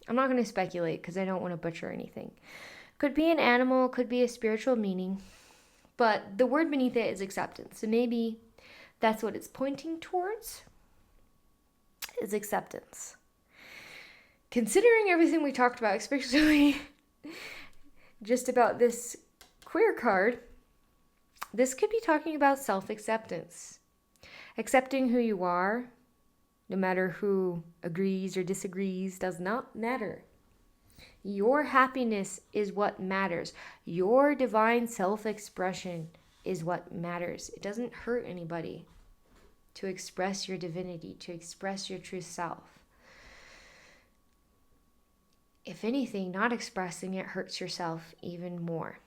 I'm not going to speculate because I don't want to butcher anything. Could be an animal, could be a spiritual meaning, but the word beneath it is acceptance. So maybe that's what it's pointing towards, is acceptance. Considering everything we talked about, especially just about this queer card, this could be talking about self-acceptance. Accepting who you are, no matter who agrees or disagrees, does not matter. Your happiness is what matters. Your divine self-expression is what matters. It doesn't hurt anybody to express your divinity, to express your true self. If anything, not expressing it hurts yourself even more.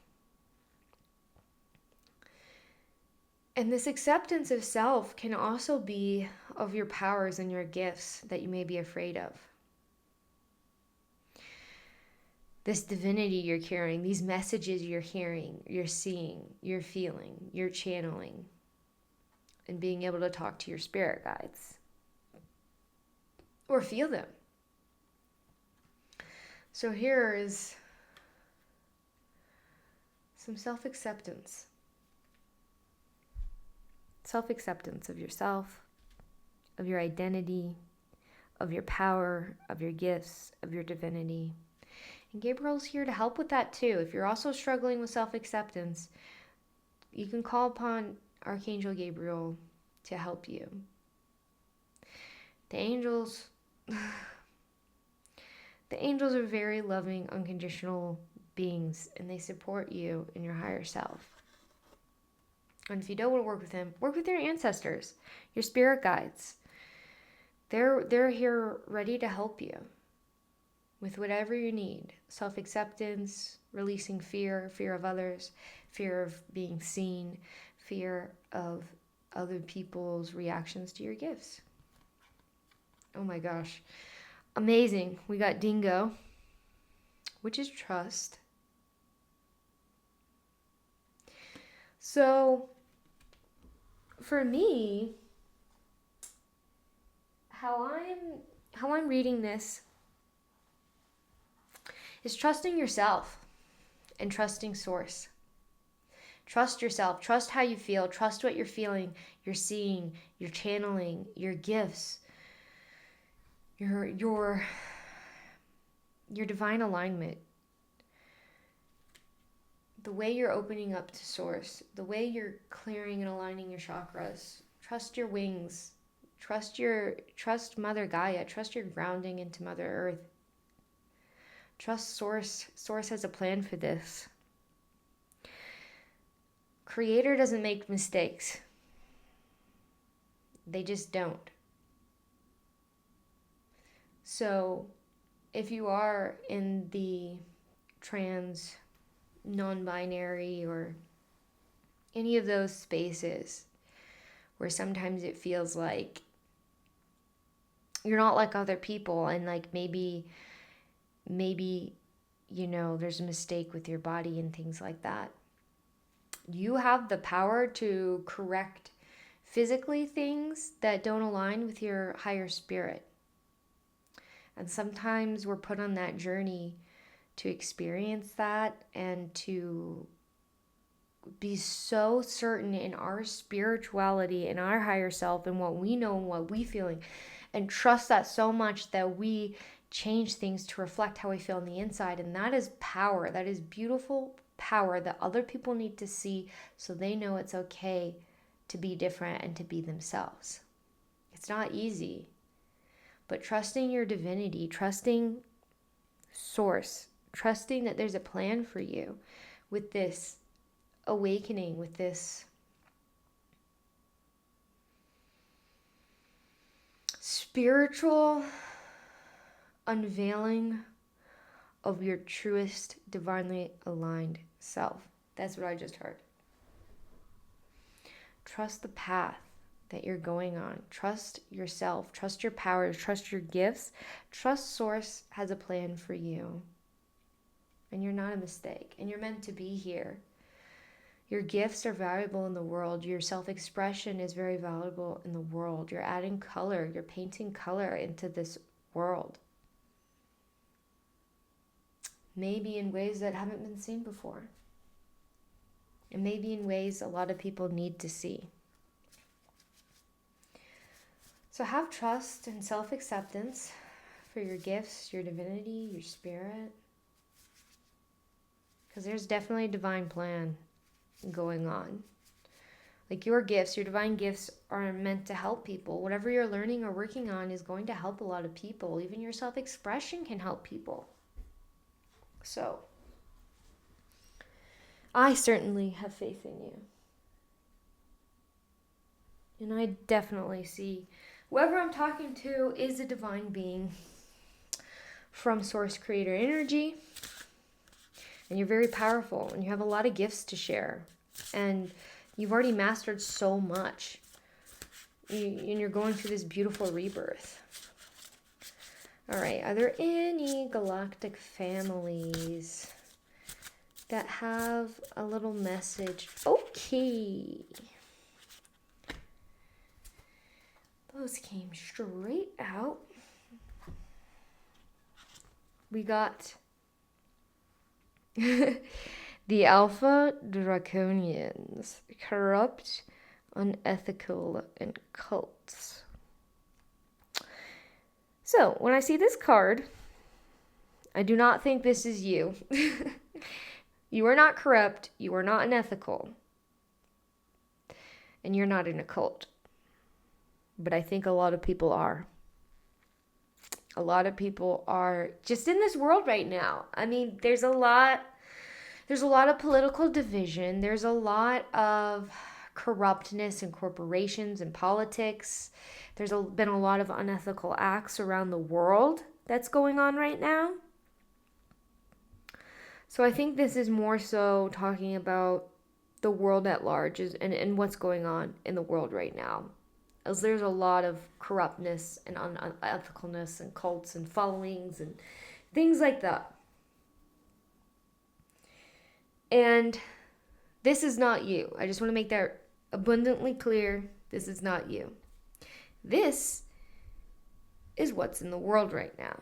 And this acceptance of self can also be of your powers and your gifts that you may be afraid of. This divinity you're carrying, these messages you're hearing, you're seeing, you're feeling, you're channeling, and being able to talk to your spirit guides or feel them. So here is some self-acceptance. Self-acceptance of yourself, of your identity, of your power, of your gifts, of your divinity. And Gabriel's here to help with that too. If you're also struggling with self-acceptance, you can call upon Archangel Gabriel to help you. The angels are very loving, unconditional beings, and they support you in your higher self. And if you don't want to work with them, work with your ancestors, your spirit guides. They're here ready to help you with whatever you need. Self-acceptance, releasing fear of others, fear of being seen, fear of other people's reactions to your gifts. Oh my gosh. Amazing. We got Dingo, which is trust. So for me, how I'm reading this is trusting yourself and trusting source. Trust yourself, trust how you feel, trust what you're feeling, you're seeing, you're channeling, your gifts, your divine alignment. The way you're opening up to source, the way you're clearing and aligning your chakras. Trust your wings. Trust Mother Gaia. Trust your grounding into Mother Earth. Trust source. Source has a plan for this. Creator doesn't make mistakes. They just don't. So if you are in the trans, non-binary, or any of those spaces where sometimes it feels like you're not like other people, and like maybe there's a mistake with your body and things like that, you have the power to correct physically things that don't align with your higher spirit. And sometimes we're put on that journey to experience that and to be so certain in our spirituality and our higher self and what we know and what we feeling, and trust that so much that we change things to reflect how we feel on the inside. And that is power. That is beautiful power that other people need to see, so they know it's okay to be different and to be themselves. It's not easy, but trusting your divinity, trusting source, trusting that there's a plan for you with this awakening, with this spiritual unveiling of your truest, divinely aligned self. That's what I just heard. Trust the path. that you're going on. Trust yourself, trust your powers, trust your gifts. Trust Source has a plan for you. And you're not a mistake, and you're meant to be here. Your gifts are valuable in the world. Your self-expression is very valuable in the world. You're adding color, you're painting color into this world. Maybe in ways that haven't been seen before. And maybe in ways a lot of people need to see. So have trust and self-acceptance for your gifts, your divinity, your spirit. Because there's definitely a divine plan going on. Like your gifts, your divine gifts are meant to help people. Whatever you're learning or working on is going to help a lot of people. Even your self-expression can help people. So, I certainly have faith in you. And I definitely see whoever I'm talking to is a divine being from Source Creator energy. And you're very powerful and you have a lot of gifts to share. And you've already mastered so much. And you're going through this beautiful rebirth. All right, are there any galactic families that have a little message? Okay. Those came straight out. We got the Alpha Draconians, corrupt, unethical, and cults. So, when I see this card, I do not think this is you. You are not corrupt, you are not unethical, and you're not in a cult. But I think a lot of people are. A lot of people are just in this world right now. I mean, there's a lot of political division. There's a lot of corruptness in corporations and politics. There's been a lot of unethical acts around the world that's going on right now. So I think this is more so talking about the world at large and what's going on in the world right now. As there's a lot of corruptness and unethicalness and cults and followings and things like that. And this is not you. I just want to make that abundantly clear. This is not you. This is what's in the world right now.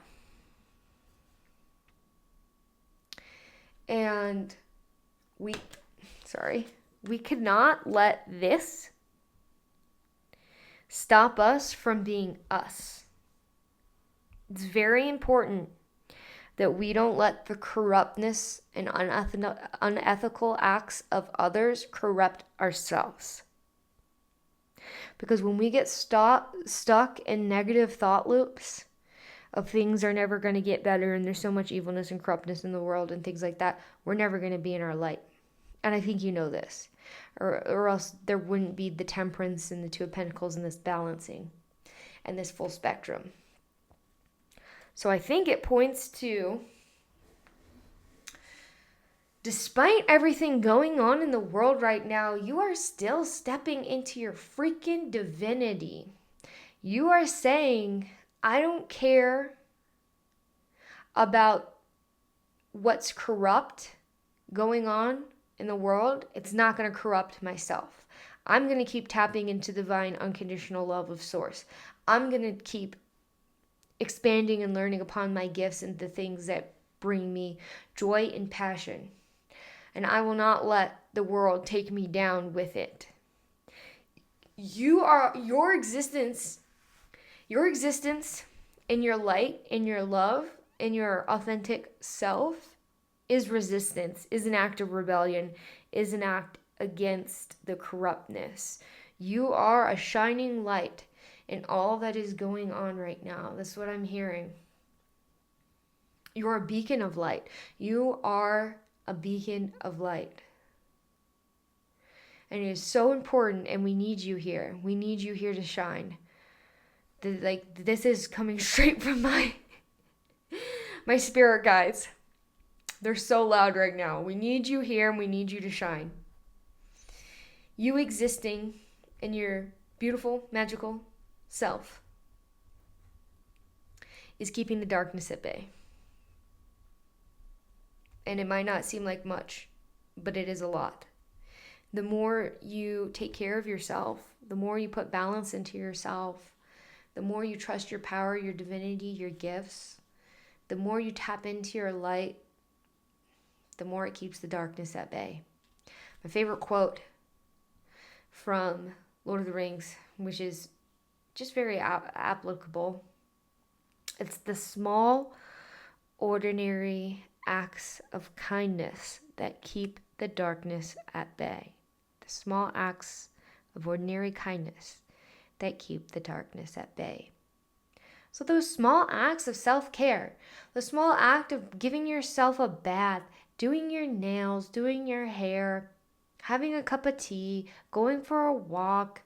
And we could not let this stop us from being us. It's very important that we don't let the corruptness and unethical acts of others corrupt ourselves. Because when we get stuck in negative thought loops of things are never going to get better and there's so much evilness and corruptness in the world and things like that, we're never going to be in our light. And I think you know this. Or else there wouldn't be the temperance and the Two of Pentacles and this balancing and this full spectrum. So I think it points to, despite everything going on in the world right now, you are still stepping into your freaking divinity. You are saying, I don't care about what's corrupt going on in the world. It's not going to corrupt myself. I'm going to keep tapping into divine unconditional love of Source. I'm going to keep expanding and learning upon my gifts and the things that bring me joy and passion. And I will not let the world take me down with it. Your existence in your light, in your love, in your authentic self is resistance, is an act of rebellion, is an act against the corruptness. You are a shining light in all that is going on right now. That's what I'm hearing. You're a beacon of light. You are a beacon of light. And it is so important, and we need you here. We need you here to shine. This is coming straight from my spirit guides. They're so loud right now. We need you here and we need you to shine. You existing in your beautiful, magical self is keeping the darkness at bay. And it might not seem like much, but it is a lot. The more you take care of yourself, the more you put balance into yourself, the more you trust your power, your divinity, your gifts, the more you tap into your light, the more it keeps the darkness at bay. My favorite quote from Lord of the Rings, which is just very applicable. It's the small, ordinary acts of kindness that keep the darkness at bay. The small acts of ordinary kindness that keep the darkness at bay. So those small acts of self-care, the small act of giving yourself a bath, doing your nails, doing your hair, having a cup of tea, going for a walk,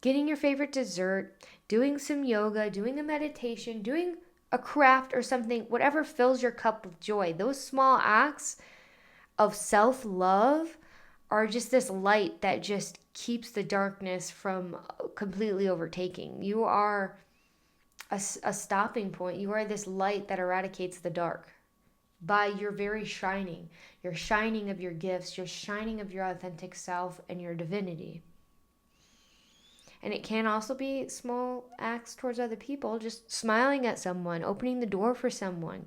getting your favorite dessert, doing some yoga, doing a meditation, doing a craft or something, whatever fills your cup with joy. Those small acts of self-love are just this light that just keeps the darkness from completely overtaking. You are a stopping point. You are this light that eradicates the dark by your very shining. Your shining of your gifts, your shining of your authentic self and your divinity. And it can also be small acts towards other people, just smiling at someone, opening the door for someone,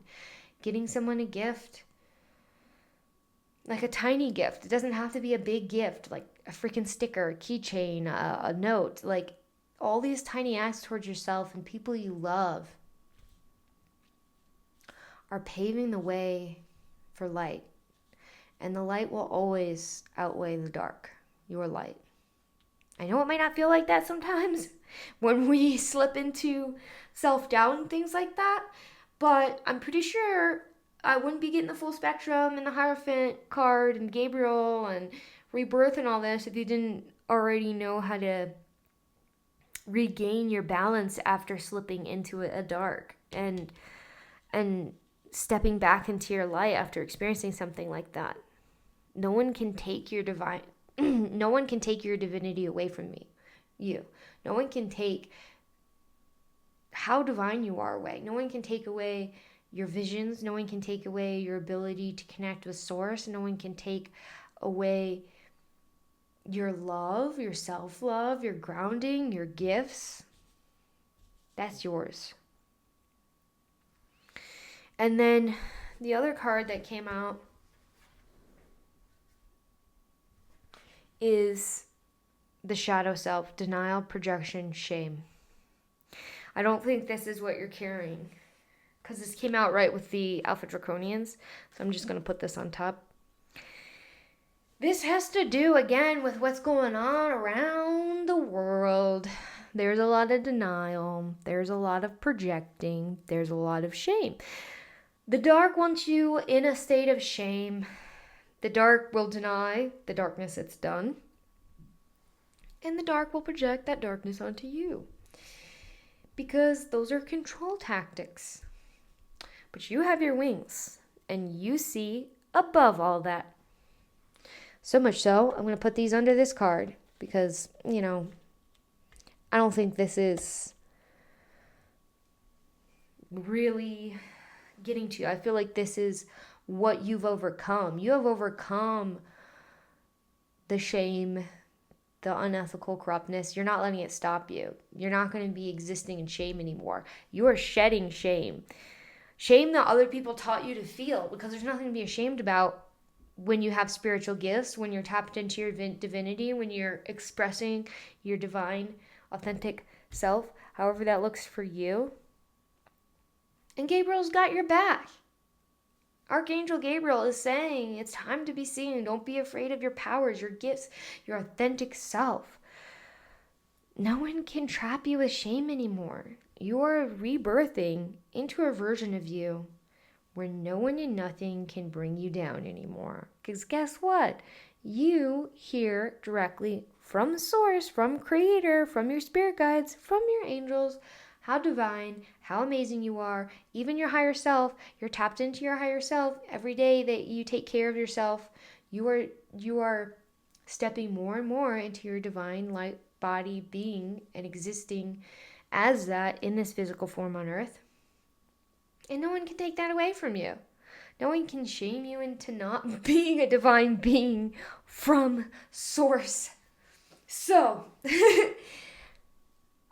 getting someone a gift, like a tiny gift. It doesn't have to be a big gift, like a freaking sticker, a keychain, a note, like all these tiny acts towards yourself and people you love are paving the way for light. And the light will always outweigh the dark, your light. I know it might not feel like that sometimes when we slip into self-doubt and things like that, but I'm pretty sure I wouldn't be getting the full spectrum and the Hierophant card and Gabriel and rebirth and all this if you didn't already know how to regain your balance after slipping into a dark and stepping back into your light after experiencing something like that. No one can take your no one can take your divinity away from you. No one can take how divine you are away. No one can take away your visions. No one can take away your ability to connect with source. No one can take away your love, your self-love, your grounding, your gifts. That's yours. And then the other card that came out is the shadow self, denial, projection, shame. I don't think this is what you're carrying because this came out right with the Alpha Draconians. So I'm just going to put this on top. This has to do, again, with what's going on around the world. There's a lot of denial. There's a lot of projecting. There's a lot of shame. The dark wants you in a state of shame. The dark will deny the darkness it's done. And the dark will project that darkness onto you. Because those are control tactics. But you have your wings. And you see above all that. So much so, I'm going to put these under this card. Because, I don't think this is really getting to you. I feel like this is what you've overcome. You have overcome the shame, the unethical corruptness. You're not letting it stop you. You're not going to be existing in shame anymore. You are shedding shame. Shame that other people taught you to feel, because there's nothing to be ashamed about when you have spiritual gifts, when you're tapped into your divinity, when you're expressing your divine, authentic self, however that looks for you. And Gabriel's got your back. Archangel Gabriel is saying it's time to be seen. Don't be afraid of your powers, your gifts, your authentic self. No one can trap you with shame anymore. You are rebirthing into a version of you where no one and nothing can bring you down anymore. Because guess what? You hear directly from the source, from Creator, from your spirit guides, from your angels, how divine, how amazing you are, even your higher self. You're tapped into your higher self. Every day that you take care of yourself, you are stepping more and more into your divine light body being and existing as that in this physical form on earth. And no one can take that away from you. No one can shame you into not being a divine being from source. So,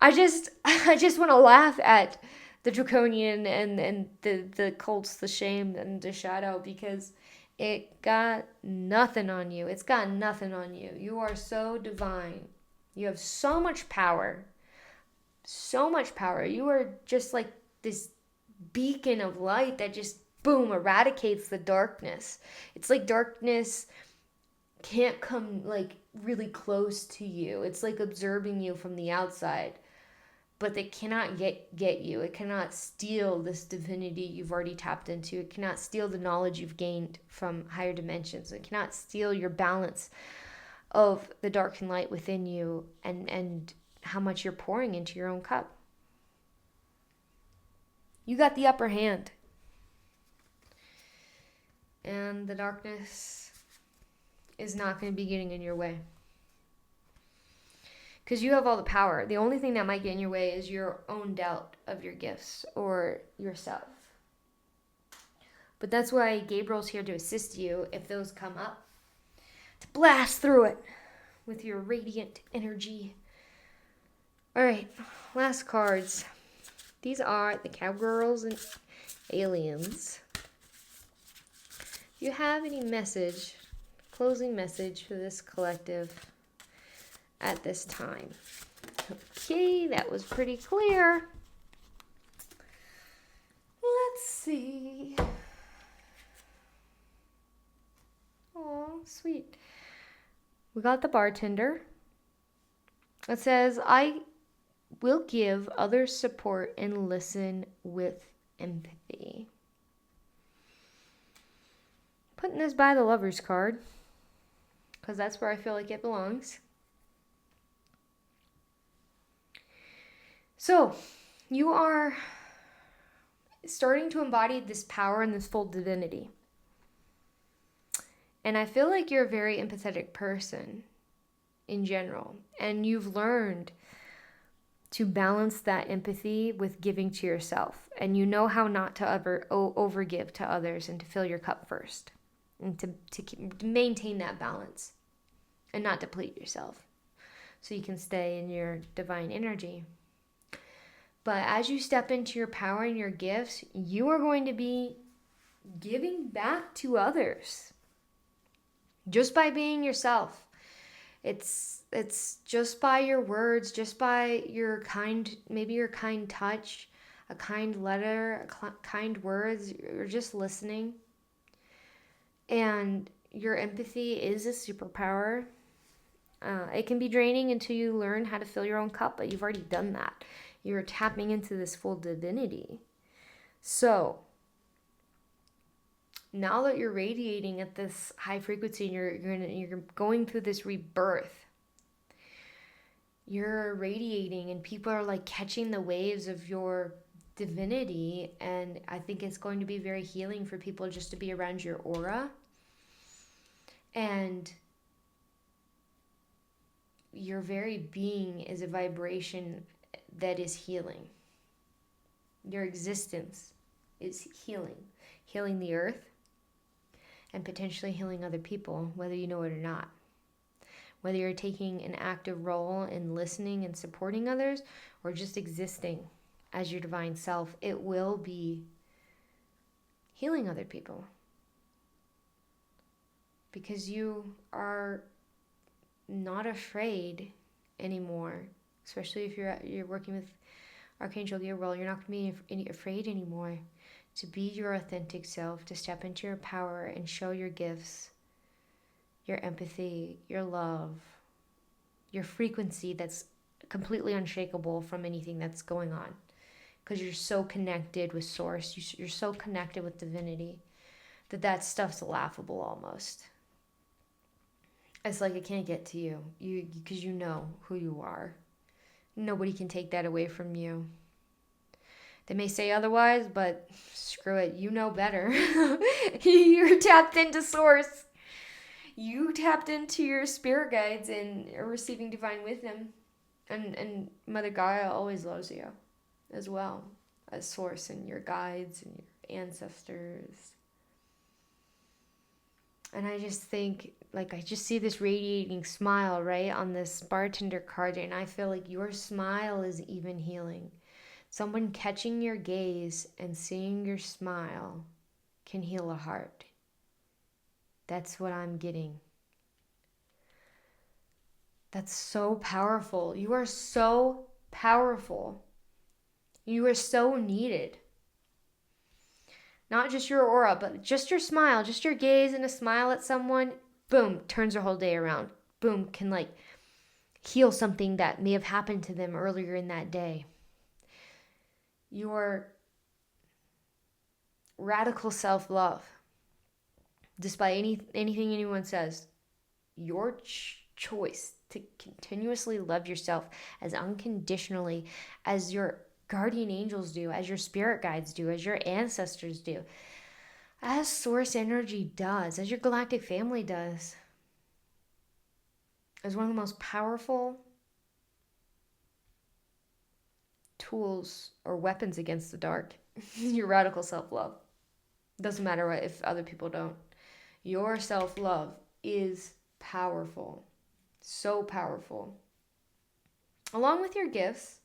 I just want to laugh at the draconian and the cults, the shame and the shadow, because it got nothing on you. It's got nothing on you. You are so divine. You have so much power. So much power. You are just like this beacon of light that just, boom, eradicates the darkness. It's like darkness can't come like really close to you. It's like observing you from the outside. But they cannot get you. It cannot steal this divinity you've already tapped into. It cannot steal the knowledge you've gained from higher dimensions. It cannot steal your balance of the dark and light within you and how much you're pouring into your own cup. You got the upper hand. And the darkness is not going to be getting in your way. Because you have all the power. The only thing that might get in your way is your own doubt of your gifts or yourself. But that's why Gabriel's here to assist you if those come up. To blast through it with your radiant energy. Alright, last cards. These are the Cowgirls and Aliens. Do you have any message, closing message for this collective at this time? Okay, that was pretty clear. Let's see. Oh, sweet. We got the bartender. It says, I will give others support and listen with empathy. Putting this by the Lover's card, because that's where I feel like it belongs. So, you are starting to embody this power and this full divinity. And I feel like you're a very empathetic person in general. And you've learned to balance that empathy with giving to yourself. And you know how not to ever overgive to others and to fill your cup first. And to maintain that balance and not deplete yourself. So you can stay in your divine energy. But as you step into your power and your gifts, you are going to be giving back to others. Just by being yourself. It's just by your words, just by your kind touch, a kind letter, kind words, or just listening. And your empathy is a superpower. It can be draining until you learn how to fill your own cup, but you've already done that. You're tapping into this full divinity. So, now that you're radiating at this high frequency and you're going through this rebirth, you're radiating and people are like catching the waves of your divinity, and I think it's going to be very healing for people just to be around your aura. And your very being is a vibration that is healing. Your existence is healing the earth, and potentially healing other people, whether you know it or not. Whether you're taking an active role in listening and supporting others, or just existing as your divine self, it will be healing other people. Because you are not afraid anymore, especially if you're working with Archangel Gabriel. You're not going to be afraid anymore to be your authentic self, to step into your power and show your gifts, your empathy, your love, your frequency that's completely unshakable from anything that's going on. Because you're so connected with Source, you're so connected with divinity, that stuff's laughable almost. It's like it can't get to you, because you know who you are. Nobody can take that away from you. They may say otherwise, but screw it, you know better. You're tapped into Source. You tapped into your spirit guides and are receiving divine wisdom. And Mother Gaia always loves you as well as source and your guides and your ancestors. And I just think, like, I just see this radiating smile, right, on this bartender card, and I feel like your smile is even healing. Someone catching your gaze and seeing your smile can heal a heart. That's what I'm getting. That's so powerful. You are so powerful. You are so needed. Not just your aura, but just your smile, just your gaze and a smile at someone, boom, turns their whole day around. Boom, can like heal something that may have happened to them earlier in that day. Your radical self-love, despite anything anyone says, your choice to continuously love yourself as unconditionally as your guardian angels do, as your spirit guides do, as your ancestors do, as source energy does, as your galactic family does, is one of the most powerful tools or weapons against the dark. Your radical self-love. Doesn't matter what if other people don't. Your self-love is powerful. So powerful. Along with your gifts,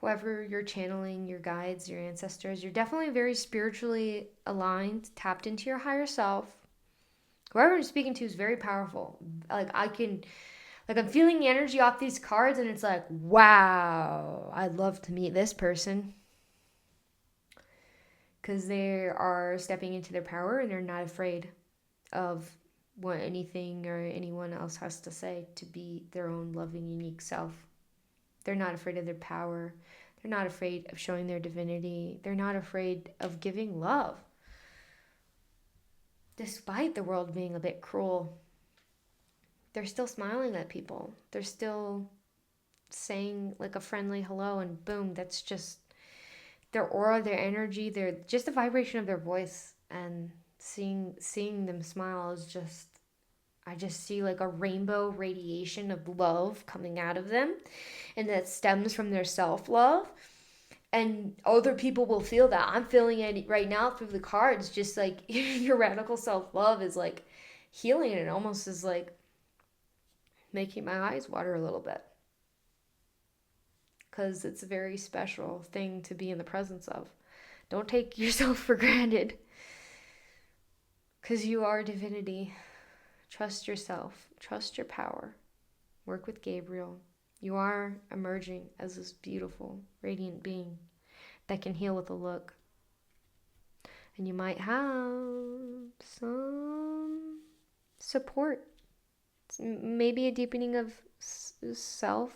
whoever you're channeling, your guides, your ancestors, you're definitely very spiritually aligned, tapped into your higher self. Whoever I'm speaking to is very powerful. I'm feeling the energy off these cards, and it's like, wow, I'd love to meet this person. Because they are stepping into their power, and they're not afraid of what anything or anyone else has to say to be their own loving, unique self. They're not afraid of their power. They're not afraid of showing their divinity. They're not afraid of giving love. Despite the world being a bit cruel, they're still smiling at people. They're still saying like a friendly hello, and boom, that's just their aura, their energy, their just the vibration of their voice, and seeing them smile is just, I just see like a rainbow radiation of love coming out of them, and that stems from their self-love. And other people will feel that. I'm feeling it right now through the cards, just like your radical self-love is like healing, and it almost is like making my eyes water a little bit. Because it's a very special thing to be in the presence of. Don't take yourself for granted. Because you are divinity. Trust yourself. Trust your power. Work with Gabriel. You are emerging as this beautiful, radiant being that can heal with a look. And you might have some support. Maybe a deepening of self,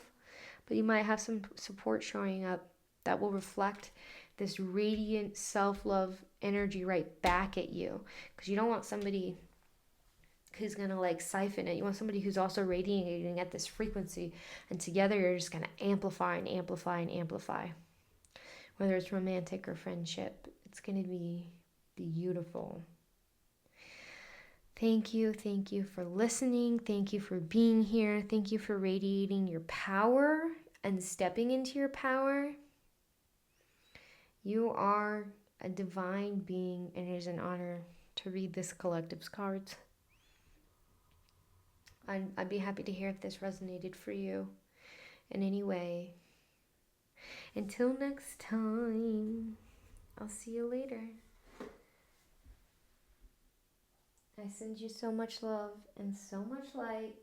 but you might have some support showing up that will reflect this radiant self-love energy right back at you. Because you don't want somebody who's going to like siphon it. You want somebody who's also radiating at this frequency, and together you're just going to amplify and amplify and amplify. Whether it's romantic or friendship, it's going to be beautiful. Thank you for listening. Thank you for being here. Thank you for radiating your power and stepping into your power. You are a divine being, and it is an honor to read this collective's cards. I'd be happy to hear if this resonated for you in any way. Until next time, I'll see you later. I send you so much love and so much light.